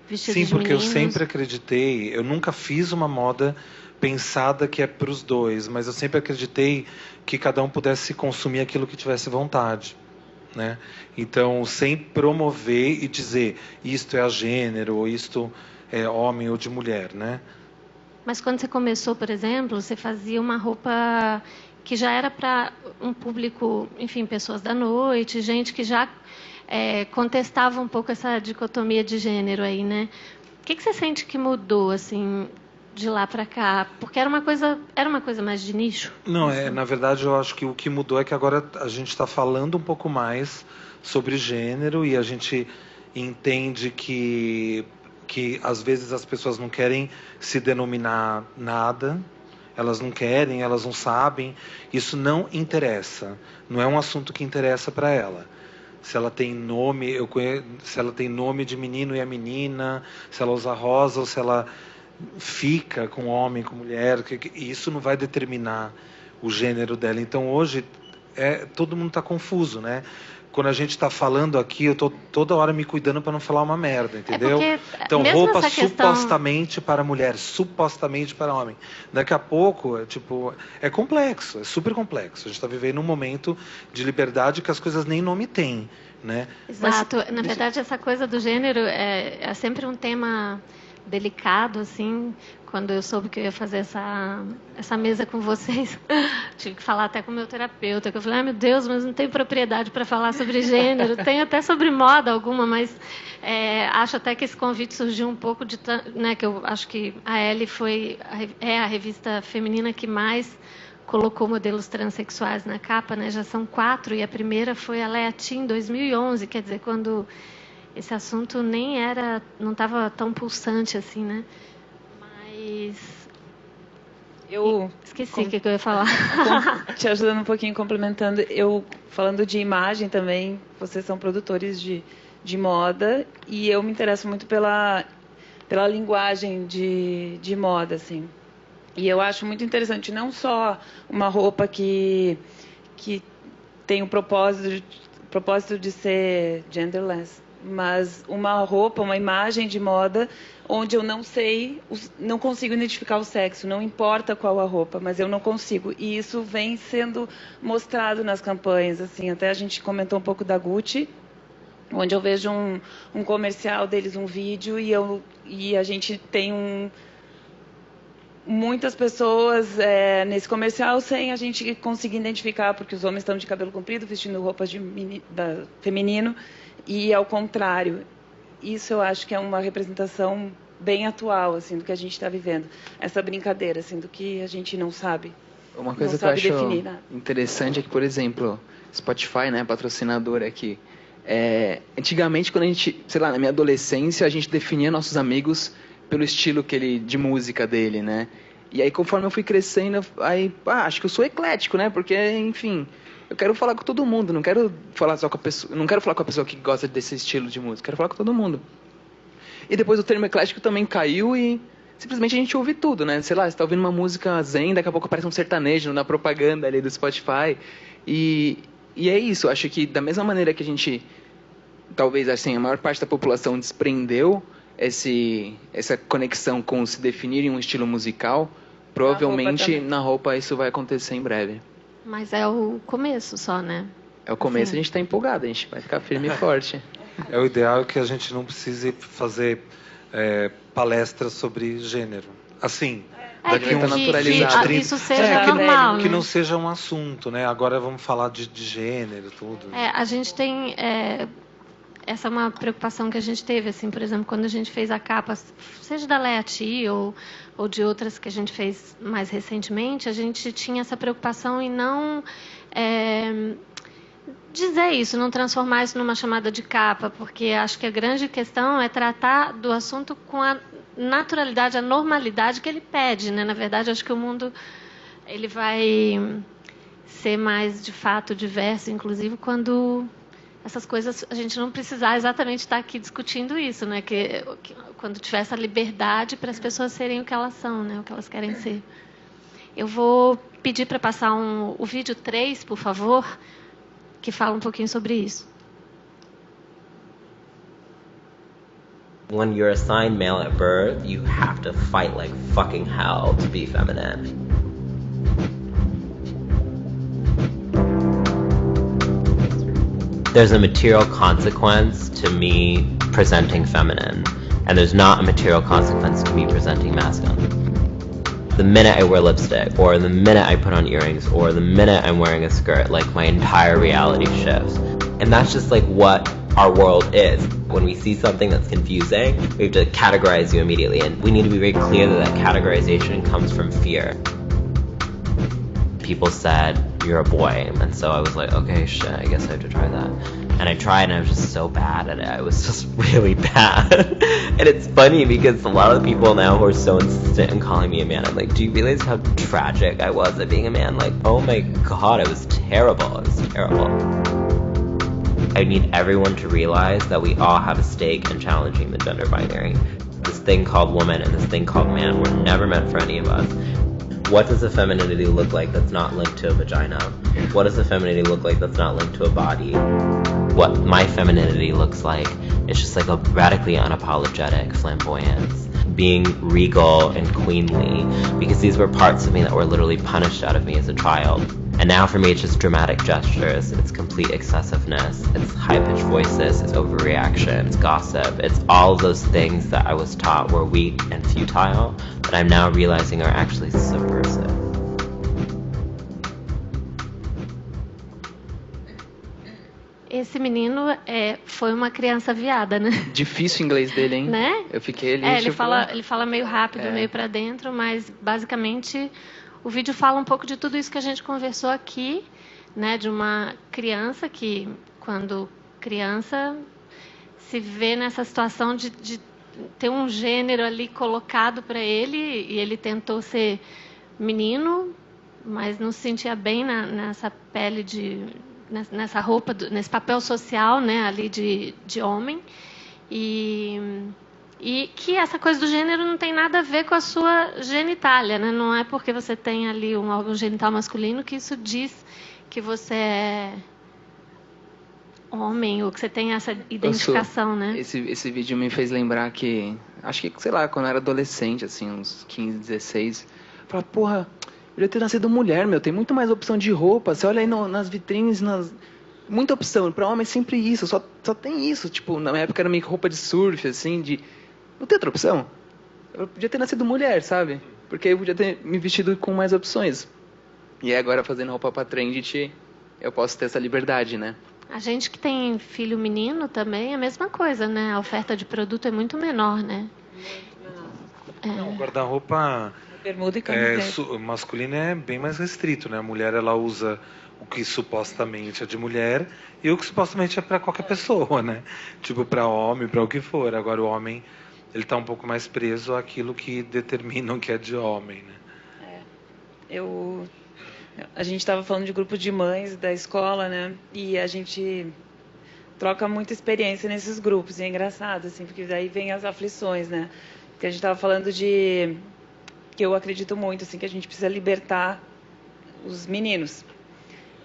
vestidas de meninos? Sim, porque eu sempre acreditei, eu nunca fiz uma moda pensada que é para os dois, mas eu sempre acreditei que cada um pudesse consumir aquilo que tivesse vontade, né? Então, sem promover e dizer isto é a gênero, ou isto é homem ou de mulher, né? Mas quando você começou, por exemplo, você fazia uma roupa que já era para um público, enfim, pessoas da noite, gente que já contestava um pouco essa dicotomia de gênero aí, né? O que você sente que mudou, assim, de lá para cá? Porque era uma coisa mais de nicho? Não, na verdade, eu acho que o que mudou é que agora a gente está falando um pouco mais sobre gênero e a gente entende que às vezes as pessoas não querem se denominar nada, elas não querem, elas não sabem, isso não interessa, não é um assunto que interessa para ela. Se ela tem nome, se ela tem nome de menino e a menina, se ela usa rosa ou se ela fica com homem, com mulher, isso não vai determinar o gênero dela. Então hoje todo mundo está confuso, né? Quando a gente está falando aqui, eu tô toda hora me cuidando para não falar uma merda, entendeu? Então, roupa supostamente para mulher, supostamente para homem. Daqui a pouco, é complexo, é super complexo. A gente está vivendo um momento de liberdade que as coisas nem nome têm, né? Exato. Na verdade, essa coisa do gênero é sempre um tema delicado, assim. Quando eu soube que eu ia fazer essa mesa com vocês, tive que falar até com o meu terapeuta, que eu falei, meu Deus, mas não tenho propriedade para falar sobre gênero, tenho até sobre moda alguma, mas acho até que esse convite surgiu um pouco né, que eu acho que a Elle é a revista feminina que mais colocou modelos transexuais na capa, né? Já são 4, e a primeira foi a Lea T em 2011, quer dizer, quando esse assunto não estava tão pulsante assim, né? Eu esqueci o que eu ia falar. Te ajudando um pouquinho, complementando, falando de imagem também, vocês são produtores de moda, e eu me interesso muito pela linguagem de moda, assim. E eu acho muito interessante não só uma roupa que tem o propósito de ser genderless, mas uma roupa, uma imagem de moda onde eu não consigo identificar o sexo, não importa qual a roupa, mas eu não consigo. E isso vem sendo mostrado nas campanhas, assim, até a gente comentou um pouco da Gucci, onde eu vejo um comercial deles, um vídeo, e a gente tem muitas pessoas nesse comercial sem a gente conseguir identificar, porque os homens estão de cabelo comprido, vestindo roupas feminino, e ao contrário. Isso eu acho que é uma representação bem atual, assim, do que a gente está vivendo. Essa brincadeira, assim, do que a gente não sabe. Uma coisa que eu acho interessante é que, por exemplo, Spotify, né, patrocinador aqui. Antigamente, quando a gente, sei lá, na minha adolescência, a gente definia nossos amigos pelo estilo de música dele, né? E aí, conforme eu fui crescendo, acho que eu sou eclético, né? Porque, enfim, eu quero falar com todo mundo, não quero falar só com a pessoa, não quero falar com a pessoa que gosta desse estilo de música, quero falar com todo mundo. E depois o termo eclético também caiu e simplesmente a gente ouve tudo, né? Sei lá, você tá ouvindo uma música zen, daqui a pouco aparece um sertanejo na propaganda ali do Spotify. E é isso, acho que da mesma maneira que a gente, talvez assim, a maior parte da população desprendeu essa conexão com se definir em um estilo musical, provavelmente na roupa isso vai acontecer em breve. Mas é o começo só, né? É o começo, a gente está empolgado, a gente vai ficar firme e forte. O ideal é que a gente não precise fazer palestras sobre gênero. Assim, daqui uns 20, 30... isso seja normal, que não seja um assunto, né? Agora vamos falar de gênero, tudo. A gente tem... essa é uma preocupação que a gente teve, assim, por exemplo, quando a gente fez a capa, seja da Lea T ou de outras que a gente fez mais recentemente, a gente tinha essa preocupação em não dizer isso, não transformar isso numa chamada de capa, porque acho que a grande questão é tratar do assunto com a naturalidade, a normalidade que ele pede, né? Na verdade, acho que o mundo ele vai ser mais, de fato, diverso, inclusive quando essas coisas, a gente não precisar exatamente estar aqui discutindo isso, né? Que quando tiver essa liberdade para as pessoas serem o que elas são, né? O que elas querem ser. Eu vou pedir para passar o vídeo 3, por favor, que fala um pouquinho sobre isso. When you're assigned male at birth, you have to fight like fucking hell to be feminine. There's a material consequence to me presenting feminine, and there's not a material consequence to me presenting masculine. The minute I wear lipstick, or the minute I put on earrings, or the minute I'm wearing a skirt, like my entire reality shifts. And that's just like what our world is. When we see something that's confusing, we have to categorize you immediately, and we need to be very clear that that categorization comes from fear. People said, you're a boy, and so I was like, okay, shit, I guess I have to try that. And I tried, and I was just so bad at it. I was just really bad. And it's funny because a lot of the people now who are so insistent in calling me a man, I'm like, do you realize how tragic I was at being a man? Like, oh my god, it was terrible. It was terrible. I need everyone to realize that we all have a stake in challenging the gender binary. This thing called woman and this thing called man were never meant for any of us. What does a femininity look like that's not linked to a vagina? What does a femininity look like that's not linked to a body? What my femininity looks like is just like a radically unapologetic flamboyance. Being regal and queenly, because these were parts of me that were literally punished out of me as a child. And now for me, it's just dramatic gestures, it's complete excessiveness, it's high-pitched voices, it's overreaction, it's gossip, it's all those things that I was taught were weak and futile, that I'm now realizing are actually subversive. Esse menino foi uma criança viada, né? Difícil o inglês dele, hein? Né? Eu fiquei ali, Ele fala meio rápido, meio para dentro, mas basicamente o vídeo fala um pouco de tudo isso que a gente conversou aqui, né? De uma criança que, quando criança, se vê nessa situação de ter um gênero ali colocado para ele, e ele tentou ser menino, mas não se sentia bem nessa pele nessa roupa, nesse papel social, né, ali de homem, e que essa coisa do gênero não tem nada a ver com a sua genitália, né? Não é porque você tem ali um órgão genital masculino que isso diz que você é homem, ou que você tem essa identificação, né? Esse vídeo me fez lembrar que, acho que, sei lá, quando eu era adolescente, assim, uns 15, 16, eu falava, porra, eu devia ter nascido mulher, meu, tem muito mais opção de roupa, você olha aí nas vitrines, muita opção, pra homem é sempre isso, só tem isso, tipo, na minha época era meio roupa de surf, assim, não tem outra opção? Eu podia ter nascido mulher, sabe? Porque eu podia ter me vestido com mais opções. E agora, fazendo roupa pra Trendit, eu posso ter essa liberdade, né? A gente que tem filho menino também é a mesma coisa, né? A oferta de produto é muito menor, né? Não, o guarda-roupa Bermuda e camiseta. masculino é bem mais restrito, né? A mulher, ela usa o que supostamente é de mulher e o que supostamente é para qualquer pessoa, né? Tipo, para homem, para o que for. Agora, o homem, ele tá um pouco mais preso àquilo que determinam que é de homem, né? A gente estava falando de grupo de mães da escola, né? E a gente troca muita experiência nesses grupos. E é engraçado, assim, porque daí vem as aflições, né? Porque a gente estava falando que eu acredito muito, assim, que a gente precisa libertar os meninos.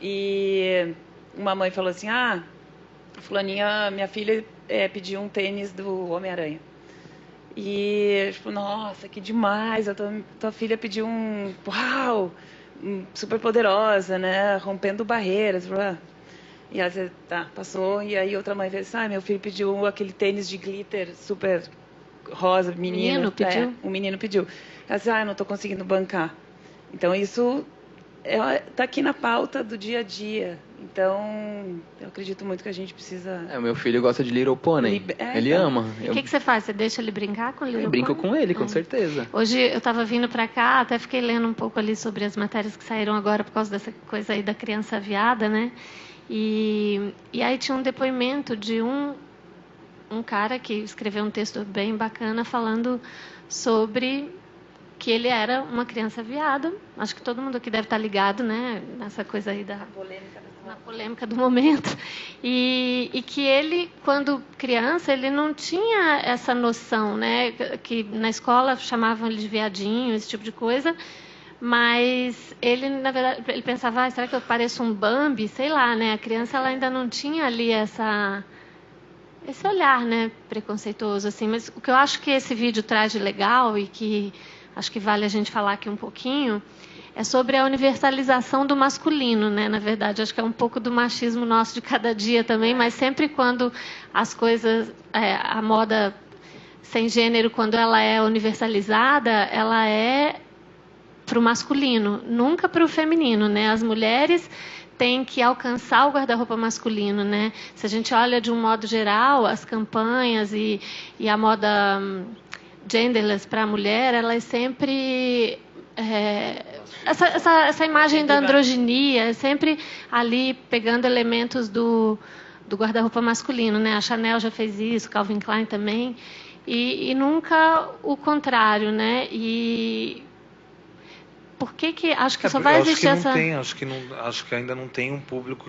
E uma mãe falou assim, fulaninha, minha filha pediu um tênis do Homem-Aranha. E, tipo, nossa, que demais, tua filha pediu uau, super poderosa, né, rompendo barreiras, blá. E ela disse, tá, passou, e aí outra mãe fez, meu filho pediu aquele tênis de glitter super rosa, menino pediu? O menino pediu. Ela disse, eu não estou conseguindo bancar. Então, isso está aqui na pauta do dia a dia. Então, eu acredito muito que a gente precisa... O meu filho gosta de Little Pony. Ele ama. E o que você faz? Você deixa ele brincar com o Little Pony? Eu brinco com ele, com certeza. Hoje eu estava vindo para cá, até fiquei lendo um pouco ali sobre as matérias que saíram agora por causa dessa coisa aí da criança viada, né? E aí tinha um depoimento de um cara que escreveu um texto bem bacana falando sobre que ele era uma criança viada. Acho que todo mundo aqui deve estar ligado, né, nessa coisa aí na polêmica do momento. E que ele, quando criança, ele não tinha essa noção, né, que na escola chamavam ele de viadinho, esse tipo de coisa, mas ele, na verdade, ele pensava, será que eu pareço um Bambi? Sei lá, né, a criança ela ainda não tinha ali esse olhar, né, preconceituoso, assim. Mas o que eu acho que esse vídeo traz de legal e que acho que vale a gente falar aqui um pouquinho é sobre a universalização do masculino, né? Na verdade, acho que é um pouco do machismo nosso de cada dia também, mas sempre quando as coisas, a moda sem gênero, quando ela é universalizada, ela é para o masculino, nunca para o feminino, né? As mulheres têm que alcançar o guarda-roupa masculino, né? Se a gente olha de um modo geral, as campanhas e a moda genderless para a mulher, ela é sempre essa imagem da androginia, é sempre ali pegando elementos do guarda-roupa masculino, né? A Chanel já fez isso, Calvin Klein também, e nunca o contrário, né? E por que acho que só vai existir essa... Acho que ainda não tem um público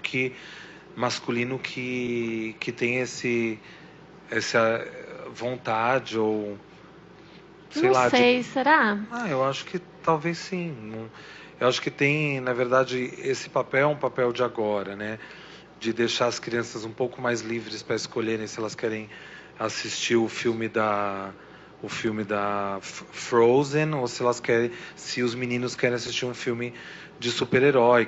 masculino que tem essa vontade ou... Sei lá, será? Eu acho que talvez sim. Eu acho que tem, na verdade, esse papel é um papel de agora, né? De deixar as crianças um pouco mais livres para escolherem se elas querem assistir o filme da Frozen, ou se os meninos querem assistir um filme de super-herói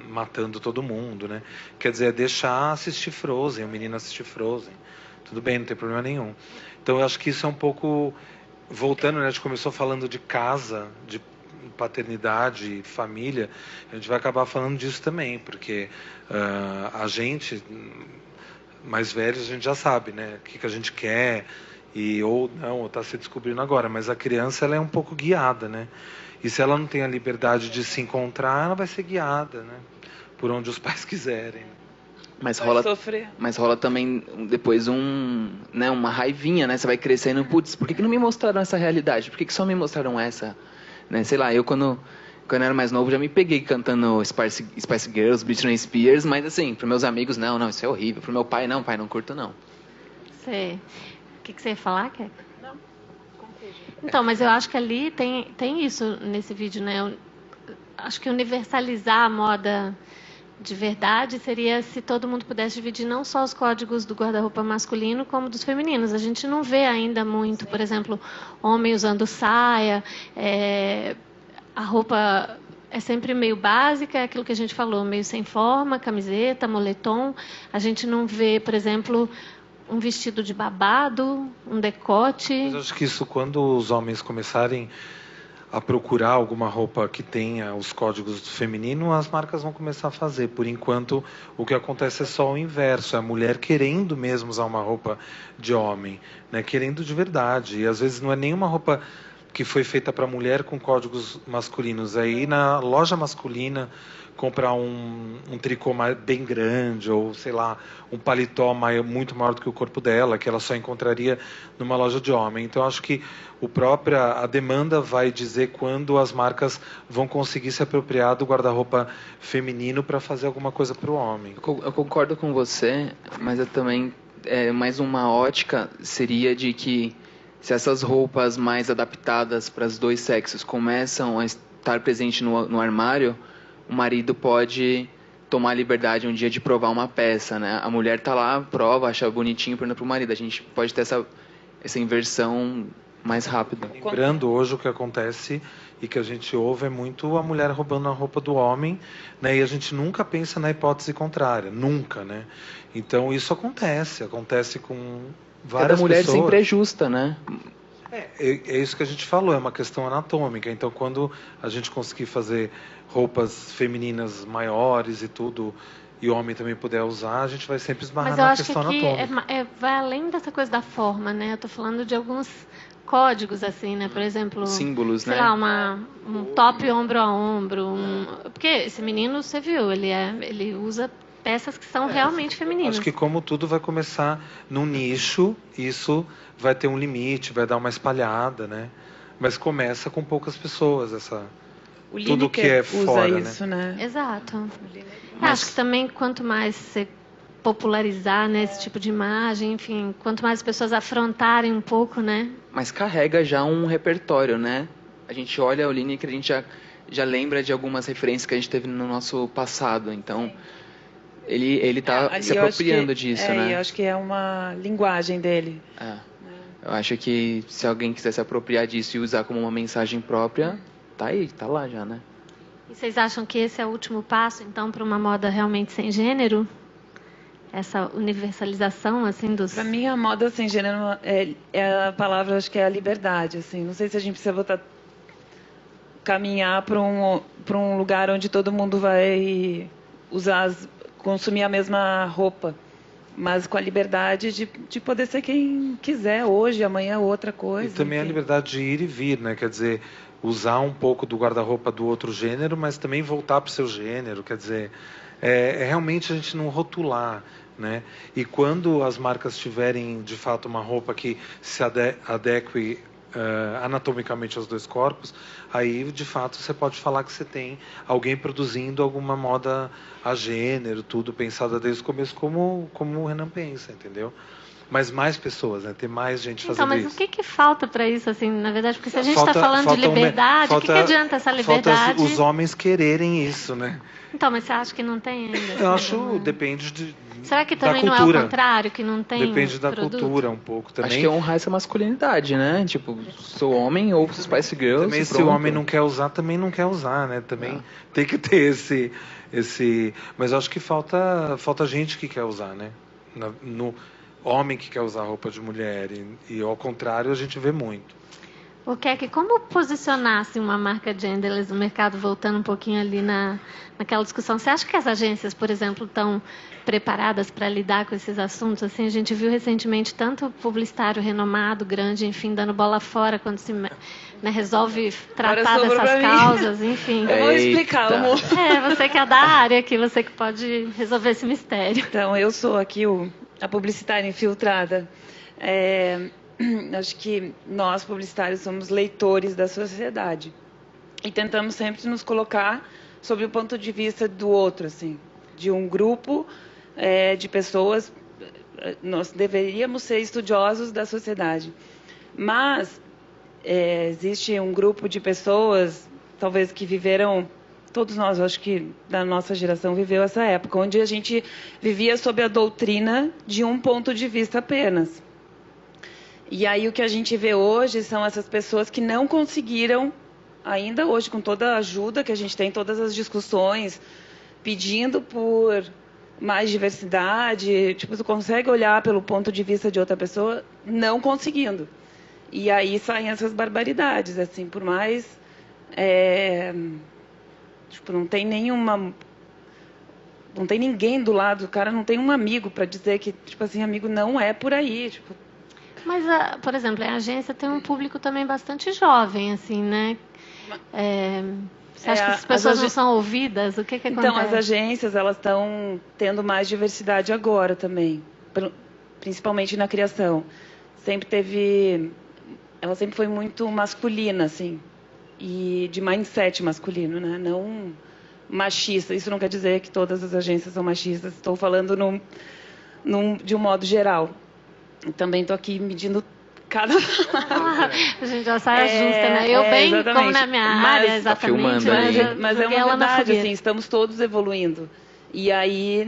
matando todo mundo, né? Quer dizer, é deixar assistir Frozen, o menino assistir Frozen. Tudo bem, não tem problema nenhum. Então eu acho que isso é um pouco, voltando, né, a gente começou falando de casa, de paternidade, família, a gente vai acabar falando disso também, porque a gente, mais velhos, a gente já sabe, né, o que a gente quer, ou está se descobrindo agora, mas a criança, ela é um pouco guiada, né, e se ela não tem a liberdade de se encontrar, ela vai ser guiada, né, por onde os pais quiserem. Mas rola também depois uma raivinha, né? Você vai crescendo, putz, por que não me mostraram essa realidade? Por que só me mostraram essa? Né? Sei lá, eu quando era mais novo já me peguei cantando Spice Girls, Britney Spears, mas assim, para meus amigos, não, isso é horrível. Pro meu pai, não curto não. Sei. O que você ia falar, Keca? Não, então, mas eu acho que ali tem isso nesse vídeo, né? Eu acho que universalizar a moda de verdade seria se todo mundo pudesse dividir não só os códigos do guarda-roupa masculino, como dos femininos. A gente não vê ainda muito, por exemplo, homem usando saia, a roupa é sempre meio básica, é aquilo que a gente falou, meio sem forma, camiseta, moletom. A gente não vê, por exemplo, um vestido de babado, um decote. Mas eu acho que isso, quando os homens começarem a procurar alguma roupa que tenha os códigos do feminino, as marcas vão começar a fazer. Por enquanto, o que acontece é só o inverso, é a mulher querendo mesmo usar uma roupa de homem, né? Querendo de verdade. E às vezes não é nenhuma roupa que foi feita para mulher com códigos masculinos. Aí na loja masculina comprar um tricô bem grande, ou sei lá, um paletó muito maior do que o corpo dela, que ela só encontraria numa loja de homem. Então acho que a demanda vai dizer quando as marcas vão conseguir se apropriar do guarda-roupa feminino para fazer alguma coisa para o homem. Eu concordo com você, mas eu também, mais uma ótica seria de que se essas roupas mais adaptadas para os dois sexos começam a estar presentes no armário, o marido pode tomar a liberdade um dia de provar uma peça, né? A mulher tá lá, prova, acha bonitinho, pergunta pro marido. A gente pode ter essa inversão mais rápida. Lembrando hoje o que acontece e que a gente ouve é muito a mulher roubando a roupa do homem, né? E a gente nunca pensa na hipótese contrária, nunca, né? Então isso acontece com várias Cada mulher pessoas. sempre é justa, né? É isso que a gente falou, é uma questão anatômica. Então, quando a gente conseguir fazer roupas femininas maiores e tudo, e o homem também puder usar, a gente vai sempre esbarrar na questão anatômica. Mas eu acho que vai além dessa coisa da forma, né? Eu estou falando de alguns códigos, assim, né? Por exemplo, símbolos, sei né? lá, um top ombro a ombro. Porque esse menino, você viu, ele usa peças que são realmente femininas. Acho que como tudo vai começar num nicho, isso vai ter um limite, vai dar uma espalhada, né? Mas começa com poucas pessoas, tudo que é fora, usa isso, né? Exato. Acho que também quanto mais você popularizar, né, esse tipo de imagem, enfim, quanto mais as pessoas afrontarem um pouco, né? Mas carrega já um repertório, né? A gente olha o Lineker, a gente já lembra de algumas referências que a gente teve no nosso passado, então ele tá se apropriando disso, né? Eu acho que é uma linguagem dele. Eu acho que se alguém quiser se apropriar disso e usar como uma mensagem própria, tá lá já, né? E vocês acham que esse é o último passo, então, para uma moda realmente sem gênero? Essa universalização, assim, dos... Para mim, a moda sem gênero é a palavra, acho que é a liberdade, assim. Não sei se a gente precisa caminhar para um lugar onde todo mundo vai consumir a mesma roupa, mas com a liberdade de poder ser quem quiser hoje, amanhã outra coisa. E também enfim. a liberdade de ir e vir, né? Quer dizer, usar um pouco do guarda-roupa do outro gênero, mas também voltar para o seu gênero. Quer dizer, é realmente a gente não rotular, né? E quando as marcas tiverem, de fato, uma roupa que se adeque anatomicamente aos dois corpos, aí, de fato, você pode falar que você tem alguém produzindo alguma moda a gênero, tudo pensada desde o começo, como o Renan pensa, entendeu? mas mais pessoas, né? Ter mais gente Então, fazendo mas isso. o que falta para isso, assim, na verdade? Porque se a gente está Falta- falando de falta liberdade, o que falta- adianta essa Falta liberdade? os homens quererem isso, né? Então, mas você acha que não tem ainda? Eu assim, acho, alguma- depende de, Será que da também não é o cultura. contrário, que não tem Depende da produto? cultura um pouco também. Acho que é honrar essa masculinidade, né? Tipo, sou homem ou Spice Girls. Também e se pronto. o homem não quer usar, também não quer usar, né? Também tem que ter esse... Mas eu acho que falta gente que quer usar, né? No homem que quer usar roupa de mulher. E ao contrário, a gente vê muito. O que é que, como posicionar-se uma marca genderless no mercado, voltando um pouquinho ali naquela discussão? Você acha que as agências, por exemplo, estão preparadas para lidar com esses assuntos? Assim, a gente viu recentemente tanto publicitário renomado, grande, enfim, dando bola fora quando se resolve tratar sobrou pra dessas mim. causas, enfim. Eu vou explicar, Eita. amor. Você que é da área aqui, você que pode resolver esse mistério. Então, eu sou aqui a publicitária infiltrada. Acho que nós, publicitários, somos leitores da sociedade. E tentamos sempre nos colocar sob o ponto de vista do outro, assim, de um grupo de pessoas. Nós deveríamos ser estudiosos da sociedade. Mas existe um grupo de pessoas, talvez que viveram... Todos nós, acho que da nossa geração, viveu essa época, onde a gente vivia sob a doutrina de um ponto de vista apenas. E aí o que a gente vê hoje são essas pessoas que não conseguiram, ainda hoje, com toda a ajuda que a gente tem, todas as discussões, pedindo por mais diversidade, tipo, tu consegue olhar pelo ponto de vista de outra pessoa, não conseguindo. E aí saem essas barbaridades, assim, por mais... tipo, não tem nenhuma... Não tem ninguém do lado, o cara não tem um amigo para dizer que, tipo assim, amigo, não é por aí, tipo... Mas, por exemplo, a agência tem um público também bastante jovem, assim, né? Você acha que as pessoas não são ouvidas? O que acontece? Então, as agências, elas estão tendo mais diversidade agora também, principalmente na criação. Ela sempre foi muito masculina, assim, e de mindset masculino, né? Não machista. Isso não quer dizer que todas as agências são machistas. Estou falando de um modo geral. Também estou aqui medindo cada a gente já sai justa, né? Eu bem, exatamente. como na minha área, exatamente. filmando aí. Mas é uma verdade, assim, estamos todos evoluindo. E aí,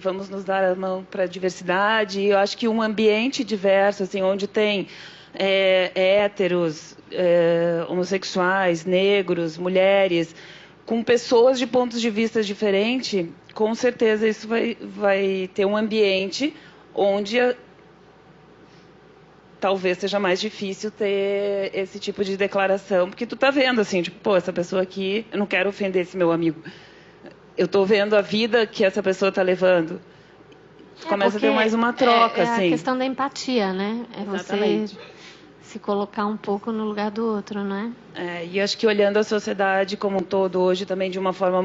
vamos nos dar a mão para a diversidade. E eu acho que um ambiente diverso, assim, onde tem héteros, homossexuais, negros, mulheres, com pessoas de pontos de vista diferentes, com certeza isso vai ter um ambiente onde talvez seja mais difícil ter esse tipo de declaração, porque tu tá vendo assim, tipo, pô, essa pessoa aqui, eu não quero ofender esse meu amigo. Eu tô vendo a vida que essa pessoa tá levando. Começa a ter mais uma troca, assim. É a questão da empatia, né? É Exatamente. você se colocar um pouco no lugar do outro, não é? E acho que olhando a sociedade como um todo hoje também de uma forma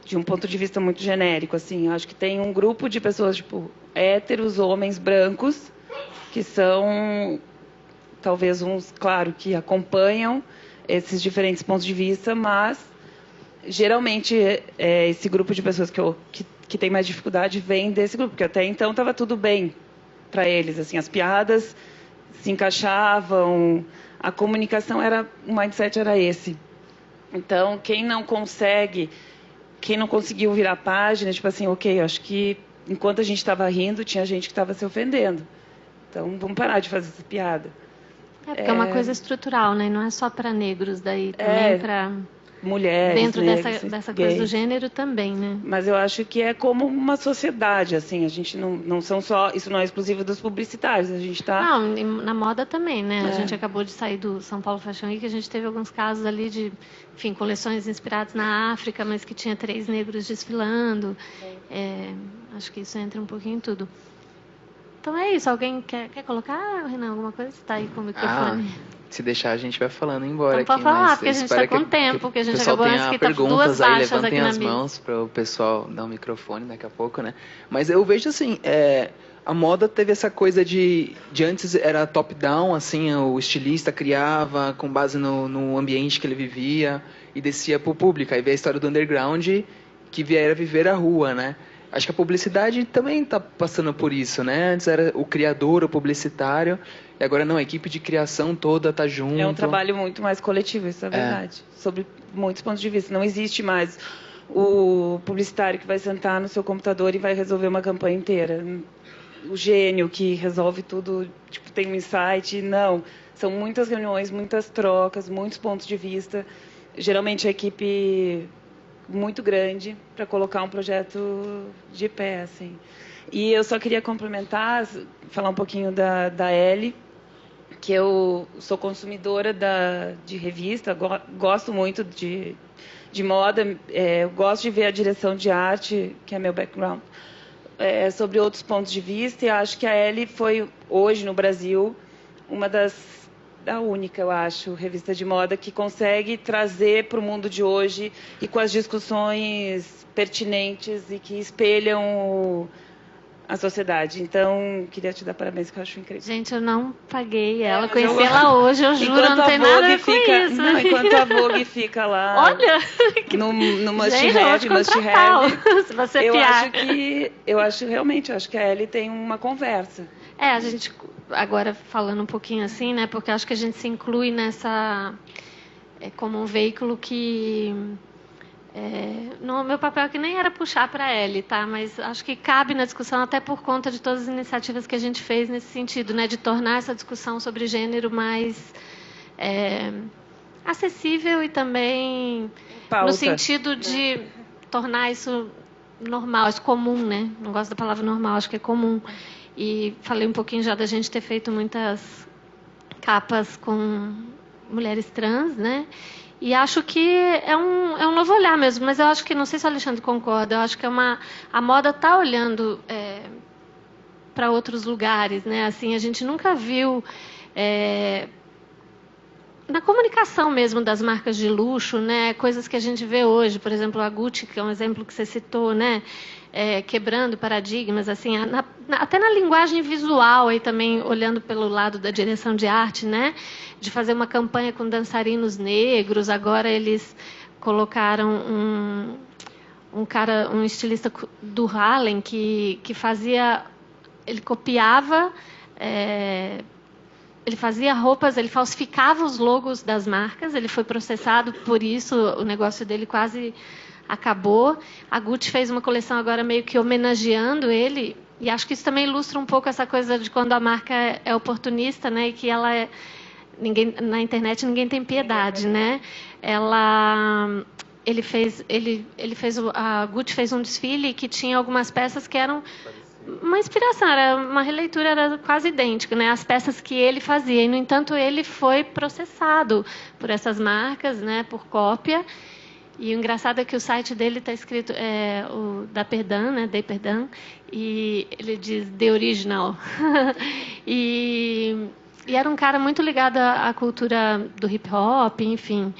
de um ponto de vista muito genérico, assim, acho que tem um grupo de pessoas, tipo, héteros, homens brancos, que são, talvez uns, claro, que acompanham esses diferentes pontos de vista, mas, geralmente, esse grupo de pessoas que tem mais dificuldade vem desse grupo, porque até então estava tudo bem para eles, assim, as piadas se encaixavam, a comunicação o mindset era esse. Então, quem não conseguiu virar a página, tipo assim, ok, acho que enquanto a gente estava rindo, tinha gente que estava se ofendendo. Então, vamos parar de fazer essa piada. Porque é uma coisa estrutural, né? Não é só para negros, daí também para mulheres, dentro negros, dessa gays. coisa do gênero também, né? Mas eu acho que é como uma sociedade, assim, a gente não são só, isso não é exclusivo dos publicitários, a gente está... Não, na moda também, né? A gente acabou de sair do São Paulo Fashion Week, a gente teve alguns casos ali de, enfim, coleções inspiradas na África, mas que tinha 3 negros desfilando. Acho que isso entra um pouquinho em tudo. Então é isso, alguém quer colocar, Renan, alguma coisa? Você está aí com o microfone. Se deixar, a gente vai falando embora então, aqui. pode falar, mas porque a gente espero está com tempo, que a gente pessoal acabou tenha antes que tá perguntas duas aí, baixas levantem aqui na as mesa. mãos para o pessoal dar o microfone daqui a pouco, né? Mas eu vejo assim, a moda teve essa coisa de antes era top-down, assim, o estilista criava com base no ambiente que ele vivia e descia para o público. Aí veio a história do underground, que viera viver a rua, né? Acho que a publicidade também está passando por isso, né? Antes era o criador, o publicitário, e agora não, a equipe de criação toda está junto. É um trabalho muito mais coletivo, isso é verdade. Sobre muitos pontos de vista. Não existe mais o publicitário que vai sentar no seu computador e vai resolver uma campanha inteira. O gênio que resolve tudo, tipo, tem um insight. Não. São muitas reuniões, muitas trocas, muitos pontos de vista. Geralmente a equipe muito grande para colocar um projeto de pé, assim. E eu só queria complementar, falar um pouquinho da Ellie, que eu sou consumidora de revista, gosto muito de moda, eu gosto de ver a direção de arte, que é meu background, sobre outros pontos de vista, e acho que a Ellie foi, hoje no Brasil, a única, eu acho, revista de moda que consegue trazer para o mundo de hoje e com as discussões pertinentes e que espelham a sociedade. Então, queria te dar parabéns, que eu acho incrível. Gente, eu não paguei ela, conheci ela hoje, eu juro, não tem nada a ver com isso. Não, enquanto a Vogue fica lá... Olha! No must-have. Se você piar. Eu acho que a Ellie tem uma conversa. A gente, agora falando um pouquinho assim, né, porque acho que a gente se inclui nessa... como um veículo que... no meu papel que nem era puxar para a Ellie, tá? Mas acho que cabe na discussão até por conta de todas as iniciativas que a gente fez nesse sentido, né, de tornar essa discussão sobre gênero mais acessível e também pauta. No sentido de tornar isso normal, isso comum, né? Não gosto da palavra normal, acho que é comum. E falei um pouquinho já da gente ter feito muitas capas com mulheres trans, né? E acho que é um novo olhar mesmo, mas eu acho que, não sei se o Alexandre concorda, eu acho que a moda está olhando para outros lugares, né? Assim, a gente nunca viu na comunicação mesmo das marcas de luxo, né? Coisas que a gente vê hoje, por exemplo, a Gucci, que é um exemplo que você citou, né? Quebrando paradigmas, assim, até na linguagem visual, aí também olhando pelo lado da direção de arte, né? De fazer uma campanha com dançarinos negros. Agora eles colocaram um estilista do Harlem que fazia, ele copiava, ele fazia roupas, ele falsificava os logos das marcas. Ele foi processado por isso, o negócio dele quase acabou. A Gucci fez uma coleção agora meio que homenageando ele, e acho que isso também ilustra um pouco essa coisa de quando a marca é oportunista, né, e que ela na internet ninguém tem piedade, né? A Gucci fez um desfile que tinha algumas peças que eram uma inspiração, era uma releitura, era quase idêntica, né? As peças que ele fazia, e no entanto ele foi processado por essas marcas, né, por cópia. E o engraçado é que o site dele está escrito o da Perdan, né, de Perdan, e ele diz The Original. e era um cara muito ligado à cultura do hip hop, enfim.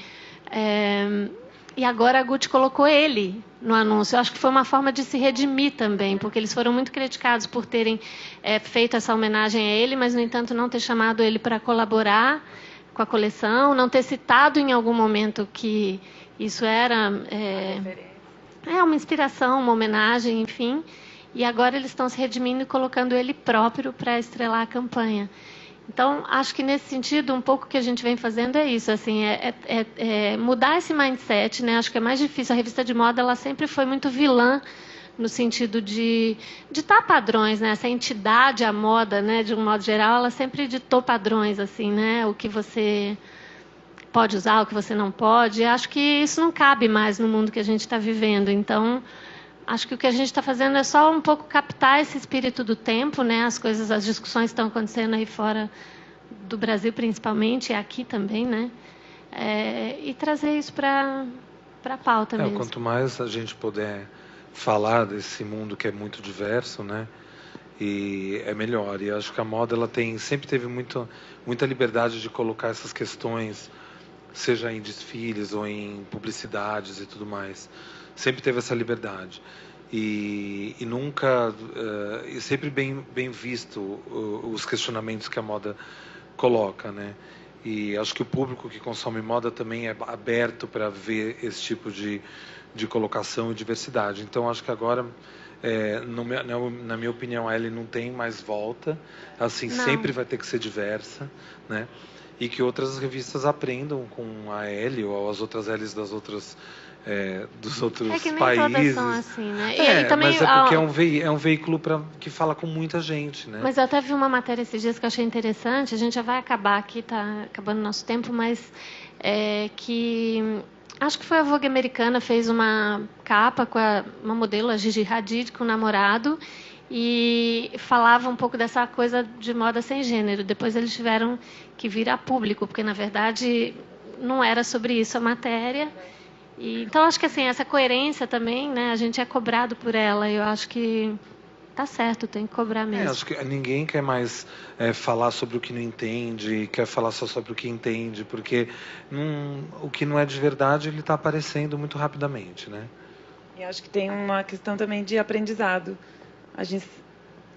E agora a Gucci colocou ele no anúncio. Eu acho que foi uma forma de se redimir também, porque eles foram muito criticados por terem feito essa homenagem a ele, mas no entanto não ter chamado ele para colaborar com a coleção, não ter citado em algum momento que isso era uma inspiração, uma homenagem, enfim. E agora eles estão se redimindo e colocando ele próprio para estrelar a campanha. Então, acho que nesse sentido, um pouco que a gente vem fazendo é isso, assim, mudar esse mindset, né? Acho que é mais difícil. A revista de moda, ela sempre foi muito vilã no sentido de ditar padrões, né? Essa entidade, a moda, né, de um modo geral, ela sempre ditou padrões, assim, né? O que você pode usar, o que você não pode. E acho que isso não cabe mais no mundo que a gente está vivendo. Então, acho que o que a gente está fazendo é só um pouco captar esse espírito do tempo, né? As discussões estão acontecendo aí fora do Brasil, principalmente, e aqui também, né? E trazer isso para a pauta mesmo. Quanto mais a gente puder falar desse mundo que é muito diverso, né? E é melhor. E acho que a moda ela sempre teve muita liberdade de colocar essas questões, seja em desfiles ou em publicidades e tudo mais. Sempre teve essa liberdade. E nunca... e sempre bem visto os questionamentos que a moda coloca, né? E acho que o público que consome moda também é aberto para ver esse tipo de colocação e diversidade. Então, acho que agora Na minha opinião, a Elle não tem mais volta. Assim, Não. sempre vai ter que ser diversa, né? E que outras revistas aprendam com a Elle ou as outras L's dos outros É que nem países. todas são assim, né? E também, mas é porque é um veículo que fala com muita gente, né? Mas eu até vi uma matéria esses dias que eu achei interessante. A gente já vai acabar aqui, tá acabando o nosso tempo, mas que acho que foi a Vogue americana, fez uma capa com uma modelo, a Gigi Hadid, com o namorado, e falava um pouco dessa coisa de moda sem gênero. Depois eles tiveram que vir a público, porque na verdade não era sobre isso a matéria. Então acho que assim, essa coerência também, né, a gente é cobrado por ela. Eu acho que tá certo, tem que cobrar mesmo. Acho que ninguém quer mais falar sobre o que não entende, quer falar só sobre o que entende, porque o que não é de verdade, ele está aparecendo muito rapidamente, né? E acho que tem uma questão também de aprendizado.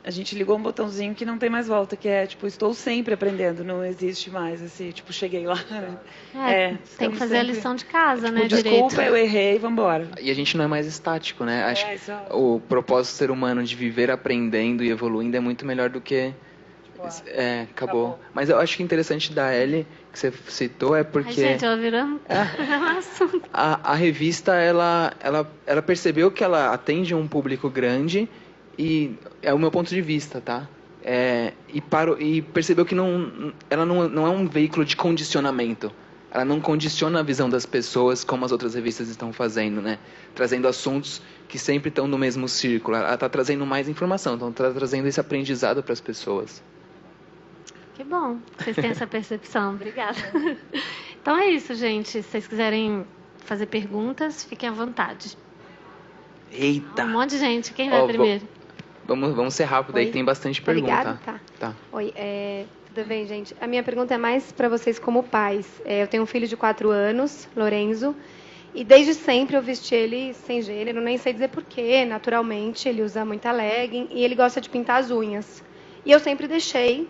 A gente ligou um botãozinho que não tem mais volta, que é, tipo, estou sempre aprendendo, não existe mais, assim, tipo, cheguei lá. Tem que fazer a lição de casa, né, desculpa, direito. eu errei, vamos embora. E a gente não é mais estático, né? Acho que o propósito do ser humano de viver aprendendo e evoluindo é muito melhor do que... acabou. Mas eu acho que interessante da Elle, que você citou, é porque... Ai, gente, ela virou um assunto. A revista, ela percebeu que ela atende um público grande, e é o meu ponto de vista, tá? E percebeu que ela não é um veículo de condicionamento. Ela não condiciona a visão das pessoas como as outras revistas estão fazendo, né? Trazendo assuntos que sempre estão no mesmo círculo. Ela está trazendo mais informação, então está trazendo esse aprendizado para as pessoas. Que bom, vocês têm essa percepção. Obrigada. Então é isso, gente. Se vocês quiserem fazer perguntas, fiquem à vontade. Eita! Um monte de gente. Quem vai primeiro? Vamos ser rápido aí, tem bastante pergunta. Obrigada, tá. Oi, tudo bem, gente? A minha pergunta é mais para vocês como pais. Eu tenho um filho de 4 anos, Lorenzo, e desde sempre eu vesti ele sem gênero, nem sei dizer porquê, naturalmente, ele usa muita legging e ele gosta de pintar as unhas. E eu sempre deixei.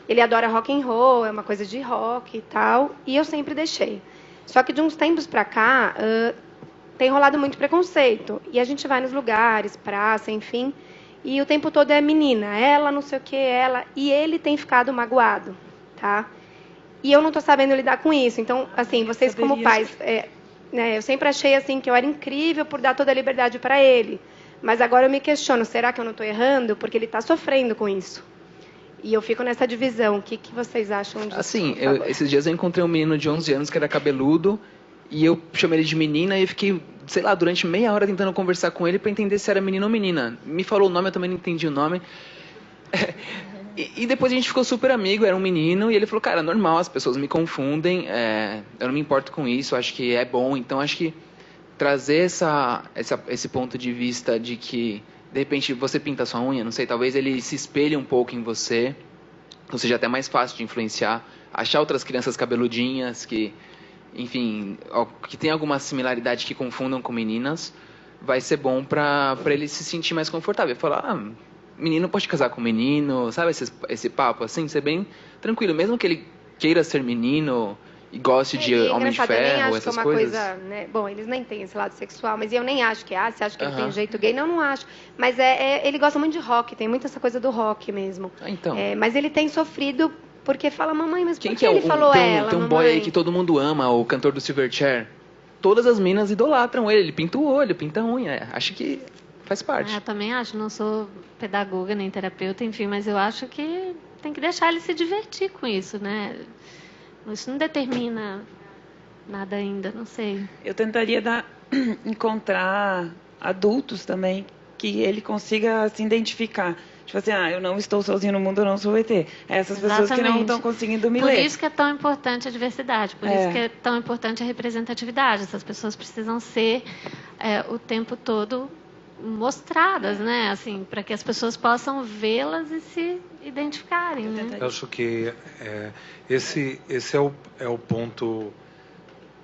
Ele adora rock and roll, é uma coisa de rock e tal, e eu sempre deixei. Só que de uns tempos para cá, tem rolado muito preconceito. E a gente vai nos lugares, praça, enfim... E o tempo todo é menina, ela, não sei o que, ela. E ele tem ficado magoado, tá? E eu não estou sabendo lidar com isso. Então, assim, vocês como pais... eu sempre achei assim que eu era incrível por dar toda a liberdade para ele. Mas agora eu me questiono, será que eu não estou errando? Porque ele está sofrendo com isso. E eu fico nessa divisão. O que vocês acham disso? Assim, esses dias eu encontrei um menino de 11 anos que era cabeludo. E eu chamei ele de menina e fiquei, sei lá, durante meia hora tentando conversar com ele para entender se era menino ou menina. Me falou o nome, eu também não entendi o nome. E depois a gente ficou super amigo, era um menino, e ele falou, cara, normal, as pessoas me confundem, eu não me importo com isso, acho que é bom. Então, acho que trazer esse ponto de vista de que, de repente, você pinta a sua unha, não sei, talvez ele se espelhe um pouco em você, ou seja, até mais fácil de influenciar, achar outras crianças cabeludinhas que... enfim, que tem alguma similaridade que confundam com meninas, vai ser bom para ele se sentir mais confortável. Falar, menino pode casar com menino, sabe esse papo assim, ser bem tranquilo. Mesmo que ele queira ser menino e goste de Homem de Ferro, essas coisas. Coisa, né? Bom, eles nem têm esse lado sexual, mas eu nem acho que você acha que ele tem um jeito gay? Não acho. Mas ele gosta muito de rock, tem muito essa coisa do rock mesmo. Então. Mas ele tem sofrido... Porque fala, mamãe, mas quem por que ele falou ela, tem um boy aí que todo mundo ama, o cantor do Silverchair. Todas as minas idolatram ele pinta o olho, pinta a unha. Acho que faz parte. Eu também acho, não sou pedagoga nem terapeuta, enfim, mas eu acho que tem que deixar ele se divertir com isso, né? Isso não determina nada ainda, não sei. Eu tentaria encontrar adultos também, que ele consiga se identificar. Tipo assim, eu não estou sozinho no mundo, eu não sou o ET. Essas pessoas que não estão conseguindo me ler. Por isso que é tão importante a diversidade, por isso que é tão importante a representatividade. Essas pessoas precisam ser o tempo todo mostradas, né? Assim, para que as pessoas possam vê-las e se identificarem, né? Eu acho que esse é o ponto...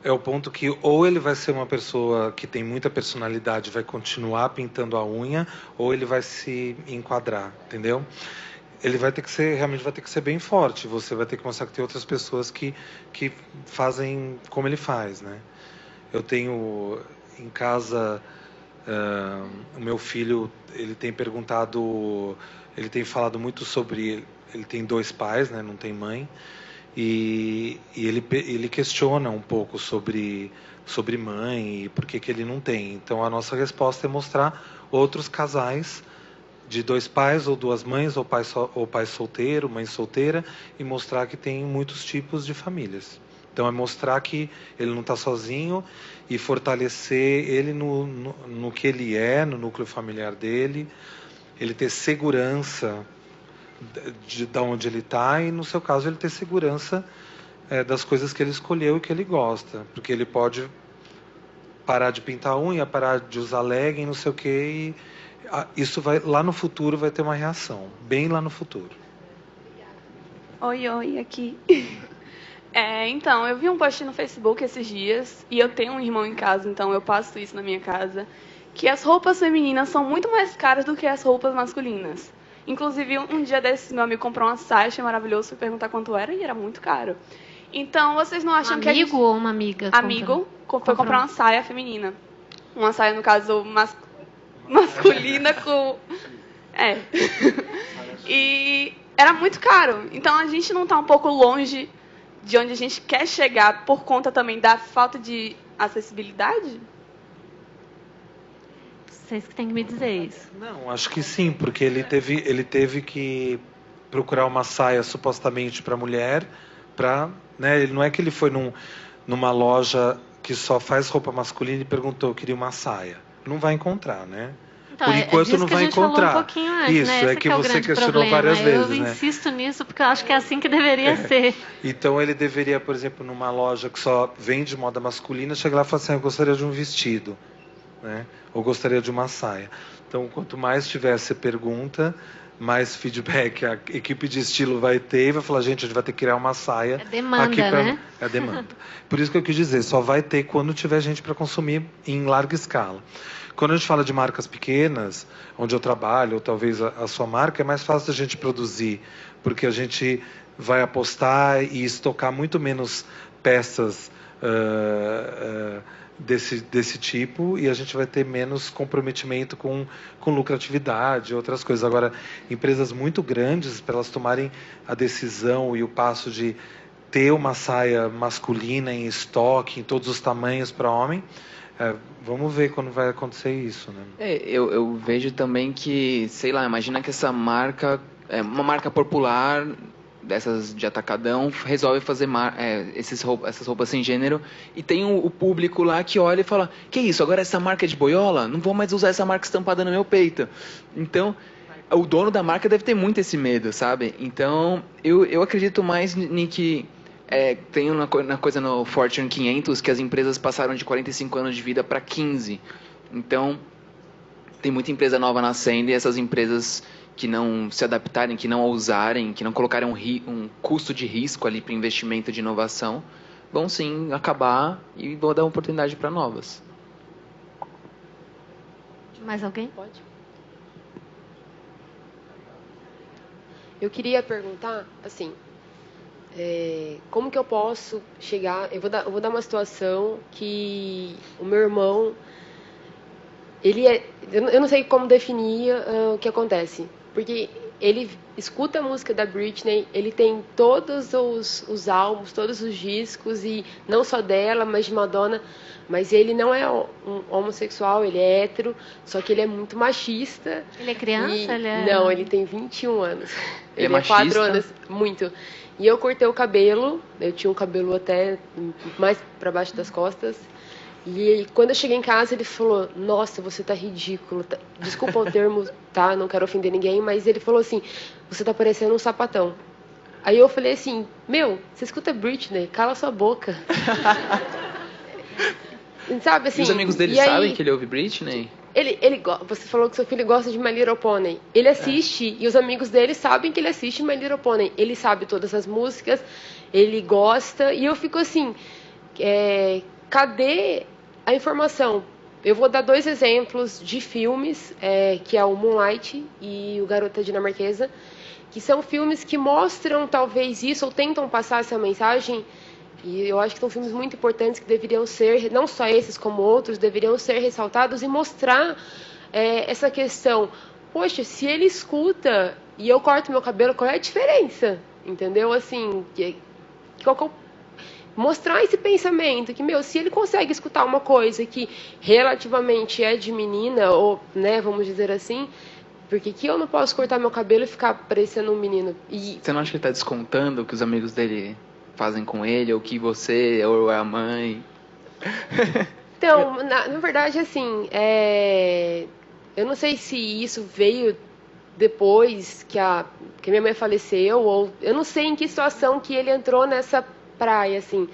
É o ponto que ou ele vai ser uma pessoa que tem muita personalidade, vai continuar pintando a unha, ou ele vai se enquadrar, entendeu? Ele vai ter que ser, realmente vai ter que ser bem forte. Você vai ter que mostrar que tem outras pessoas que fazem como ele faz, né? Eu tenho em casa O meu filho, ele tem perguntado, ele tem falado muito sobre, ele tem 2 pais, né, não tem mãe, e ele questiona um pouco sobre mãe e por que ele não tem. Então a nossa resposta é mostrar outros casais de 2 pais ou 2 mães, ou pai solteiro, mãe solteira, e mostrar que tem muitos tipos de famílias. Então é mostrar que ele não está sozinho e fortalecer ele no que ele é, no núcleo familiar dele, ele ter segurança de onde ele está, e no seu caso ele ter segurança das coisas que ele escolheu e que ele gosta, porque ele pode parar de pintar a unha, parar de usar legging, não sei o quê, e isso vai, lá no futuro vai ter uma reação, bem lá no futuro. Oi, aqui. Então, eu vi um post no Facebook esses dias, e eu tenho um irmão em casa, então eu passo isso na minha casa, que as roupas femininas são muito mais caras do que as roupas masculinas. Inclusive, um dia desses, meu amigo comprou uma saia, achei maravilhoso, fui perguntar quanto era, e era muito caro. Então, vocês não acham que a gente... amigo ou uma amiga? Amigo, foi comprar uma saia feminina. Uma saia, no caso, masculina com... E era muito caro. Então, a gente não está um pouco longe de onde a gente quer chegar por conta também da falta de acessibilidade? Vocês que têm que me dizer isso. Não, acho que sim, porque ele teve que procurar uma saia supostamente para mulher, né, ele não é que ele foi numa loja que só faz roupa masculina e perguntou, eu queria uma saia. Não vai encontrar, né? Então, por enquanto não vai encontrar. Falou um pouquinho antes, isso, né? é que é você questionou problema. várias vezes, eu né? insisto nisso porque eu acho que é assim que deveria ser. Então ele deveria, por exemplo, numa loja que só vende moda masculina, chegar lá e falar assim, eu gostaria de um vestido, né? Ou gostaria de uma saia. Então, quanto mais tiver essa pergunta, mais feedback a equipe de estilo vai ter e vai falar, gente, a gente vai ter que criar uma saia. É demanda, aqui né? É demanda. Por isso que eu quis dizer, só vai ter quando tiver gente para consumir em larga escala. Quando a gente fala de marcas pequenas, onde eu trabalho, ou talvez a sua marca, é mais fácil a gente produzir, porque a gente vai apostar e estocar muito menos peças desse tipo, e a gente vai ter menos comprometimento com lucratividade e outras coisas. Agora, empresas muito grandes, para elas tomarem a decisão e o passo de ter uma saia masculina em estoque, em todos os tamanhos para homem, vamos ver quando vai acontecer isso, né? Eu vejo também que, sei lá, imagina que essa marca, uma marca popular dessas de atacadão, resolve fazer essas roupas sem gênero, e tem o público lá que olha e fala, que isso, agora essa marca é de boiola? Não vou mais usar essa marca estampada no meu peito. Então, o dono da marca deve ter muito esse medo, sabe? Então, eu acredito mais em que tem uma coisa no Fortune 500 que as empresas passaram de 45 anos de vida para 15. Então, tem muita empresa nova nascendo, e essas empresas que não se adaptarem, que não ousarem, que não colocarem um custo de risco ali para investimento de inovação, vão sim acabar e vão dar oportunidade para novas. Mais alguém? Pode. Eu queria perguntar, assim, como que eu posso chegar... Eu vou dar uma situação que o meu irmão... eu não sei como definir o que acontece, porque ele escuta a música da Britney, ele tem todos os álbuns, todos os discos, e não só dela, mas de Madonna, mas ele não é um homossexual, ele é hétero, só que ele é muito machista. Ele é criança? Não, ele tem 21 anos. Ele é machista? 4 anos, muito. E eu cortei o cabelo, eu tinha um cabelo até mais para baixo das costas. E quando eu cheguei em casa, ele falou, nossa, você tá ridículo. Desculpa o termo, tá? Não quero ofender ninguém, mas ele falou assim, você tá parecendo um sapatão. Aí eu falei assim, você escuta Britney? Cala sua boca. Sabe, assim, e os amigos dele sabem que ele ouve Britney? Você falou que seu filho gosta de My Little Pony. Ele assiste, e os amigos dele sabem que ele assiste My Little Pony. Ele sabe todas as músicas, ele gosta, e eu fico assim, cadê a informação? Eu vou dar 2 exemplos de filmes, que é o Moonlight e o Garota Dinamarquesa, que são filmes que mostram talvez isso, ou tentam passar essa mensagem E eu acho que são filmes muito importantes que deveriam ser, não só esses como outros, deveriam ser ressaltados e mostrar essa questão. Poxa, se ele escuta e eu corto meu cabelo, qual é a diferença? Entendeu? Assim, mostrar esse pensamento que, se ele consegue escutar uma coisa que relativamente é de menina, ou, né, vamos dizer assim, por que eu não posso cortar meu cabelo e ficar parecendo um menino? E você não acha que ele está descontando o que os amigos dele fazem com ele, ou que você, ou a mãe? Então, na verdade, assim, eu não sei se isso veio depois que minha mãe faleceu, ou eu não sei em que situação que ele entrou nessa praia, assim.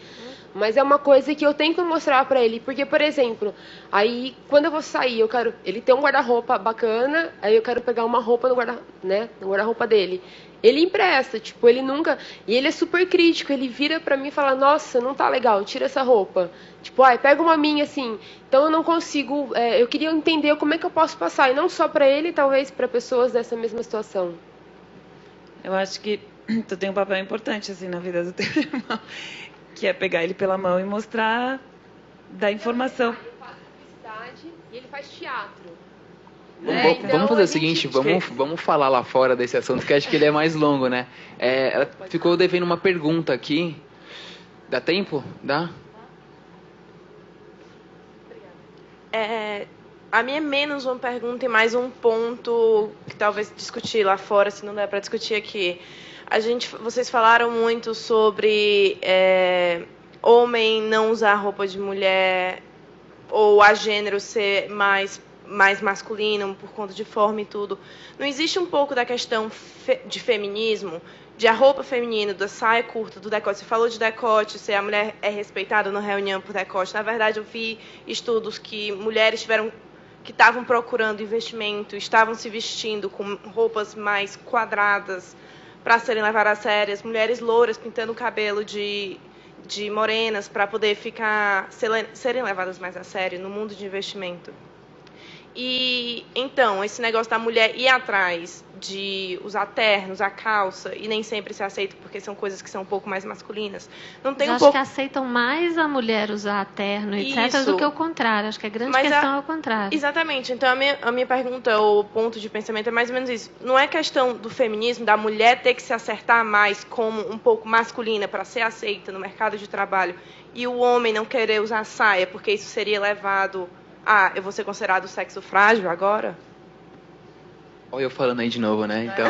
Mas é uma coisa que eu tenho que mostrar pra ele, porque, por exemplo, aí quando eu vou sair, ele tem um guarda-roupa bacana, aí eu quero pegar uma roupa no guarda-roupa dele. Ele empresta, tipo, ele nunca... E ele é super crítico, ele vira pra mim e fala, nossa, não tá legal, tira essa roupa. Tipo, pega uma minha, assim. Então eu não consigo... eu queria entender como é que eu posso passar, e não só pra ele, talvez pra pessoas dessa mesma situação. Eu acho que tu tem um papel importante, assim, na vida do teu irmão, que é pegar ele pela mão e mostrar, dar informação. Ele faz publicidade e ele faz teatro. Vamos fazer o seguinte, vamos falar lá fora desse assunto, que acho que ele é mais longo, né? Ela ficou devendo uma pergunta aqui. Dá tempo? Dá? A minha é menos uma pergunta e mais um ponto que talvez discutir lá fora, se não der para discutir aqui. Vocês falaram muito sobre homem não usar roupa de mulher ou a gênero ser mais masculino por conta de forma e tudo. Não existe um pouco da questão de feminismo, de a roupa feminina, da saia curta, do decote? Você falou de decote, se a mulher é respeitada na reunião por decote. Na verdade, eu vi estudos que mulheres que estavam procurando investimento, estavam se vestindo com roupas mais quadradas para serem levadas a sérias, mulheres louras pintando o cabelo de morenas para poder serem levadas mais a sério no mundo de investimento. E, então, esse negócio da mulher ir atrás de usar ternos, a calça, e nem sempre se aceita porque são coisas que são um pouco mais masculinas. Não tem acho que aceitam mais a mulher usar terno, etc., do que o contrário. Acho que a grande questão é o contrário. Exatamente. Então, a minha pergunta, o ponto de pensamento é mais ou menos isso. Não é questão do feminismo, da mulher ter que se acertar mais como um pouco masculina para ser aceita no mercado de trabalho, e o homem não querer usar saia, porque isso seria levado... eu vou ser considerado sexo frágil agora? Olha eu falando aí de novo, né? Então,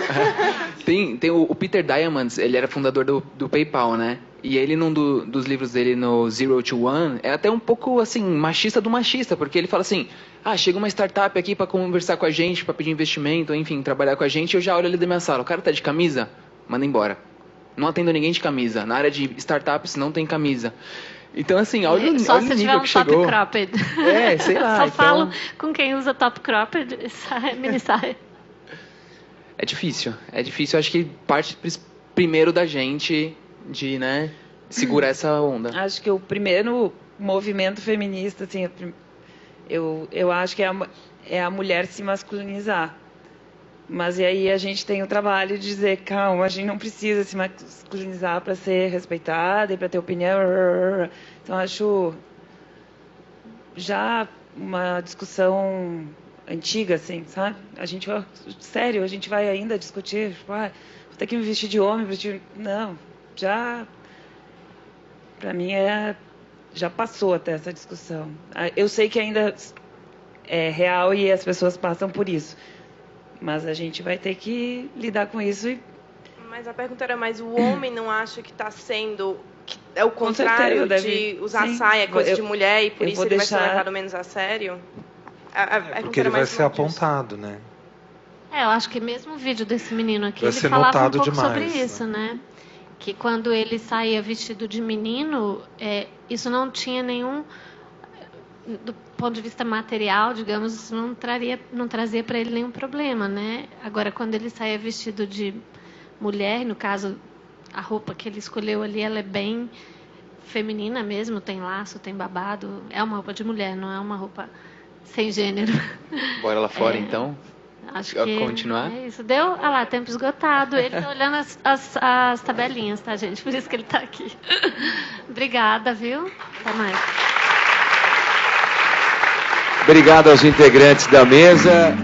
tem o Peter Diamandis, ele era fundador do PayPal, né? E ele, num dos livros dele, no Zero to One, é até um pouco, assim, machista do machista, porque ele fala assim, chega uma startup aqui para conversar com a gente, para pedir investimento, enfim, trabalhar com a gente, eu já olho ali da minha sala, o cara tá de camisa? Manda embora. Não atendo ninguém de camisa. Na área de startups não tem camisa. Então, assim, olha o nível que chegou. Só se tiver um top cropped. Sei lá. Só falo com quem usa top cropped, mini saia. É difícil. Acho que parte primeiro da gente de, segurar essa onda. Acho que o primeiro movimento feminista, assim, eu acho que é a mulher se masculinizar. Mas e aí a gente tem o trabalho de dizer, calma, a gente não precisa se masculinizar para ser respeitada e para ter opinião. Então, acho já uma discussão antiga, assim, sabe? Sério, a gente vai ainda discutir, vou ter que me vestir de homem, não, para mim já passou até essa discussão. Eu sei que ainda é real e as pessoas passam por isso. Mas a gente vai ter que lidar com isso. Mas a pergunta era mais, o homem não acha que está sendo... Que é o contrário de usar saia, coisa de mulher, e por isso ele vai ser levado menos a sério? Porque ele vai ser apontado, né? Eu acho que mesmo o vídeo desse menino aqui, ele falava um pouco sobre isso, né? Que quando ele saía vestido de menino, isso não tinha nenhum... Do ponto de vista material, digamos, isso não trazia para ele nenhum problema, né? Agora, quando ele saía vestido de mulher, no caso, a roupa que ele escolheu ali, ela é bem feminina mesmo, tem laço, tem babado, é uma roupa de mulher, não é uma roupa sem gênero. Bora lá fora, então? Acho que continuar? É isso. Deu? Ah lá, tempo esgotado. Ele está olhando as tabelinhas, tá, gente? Por isso que ele está aqui. Obrigada, viu? Até mais. Obrigado aos integrantes da mesa.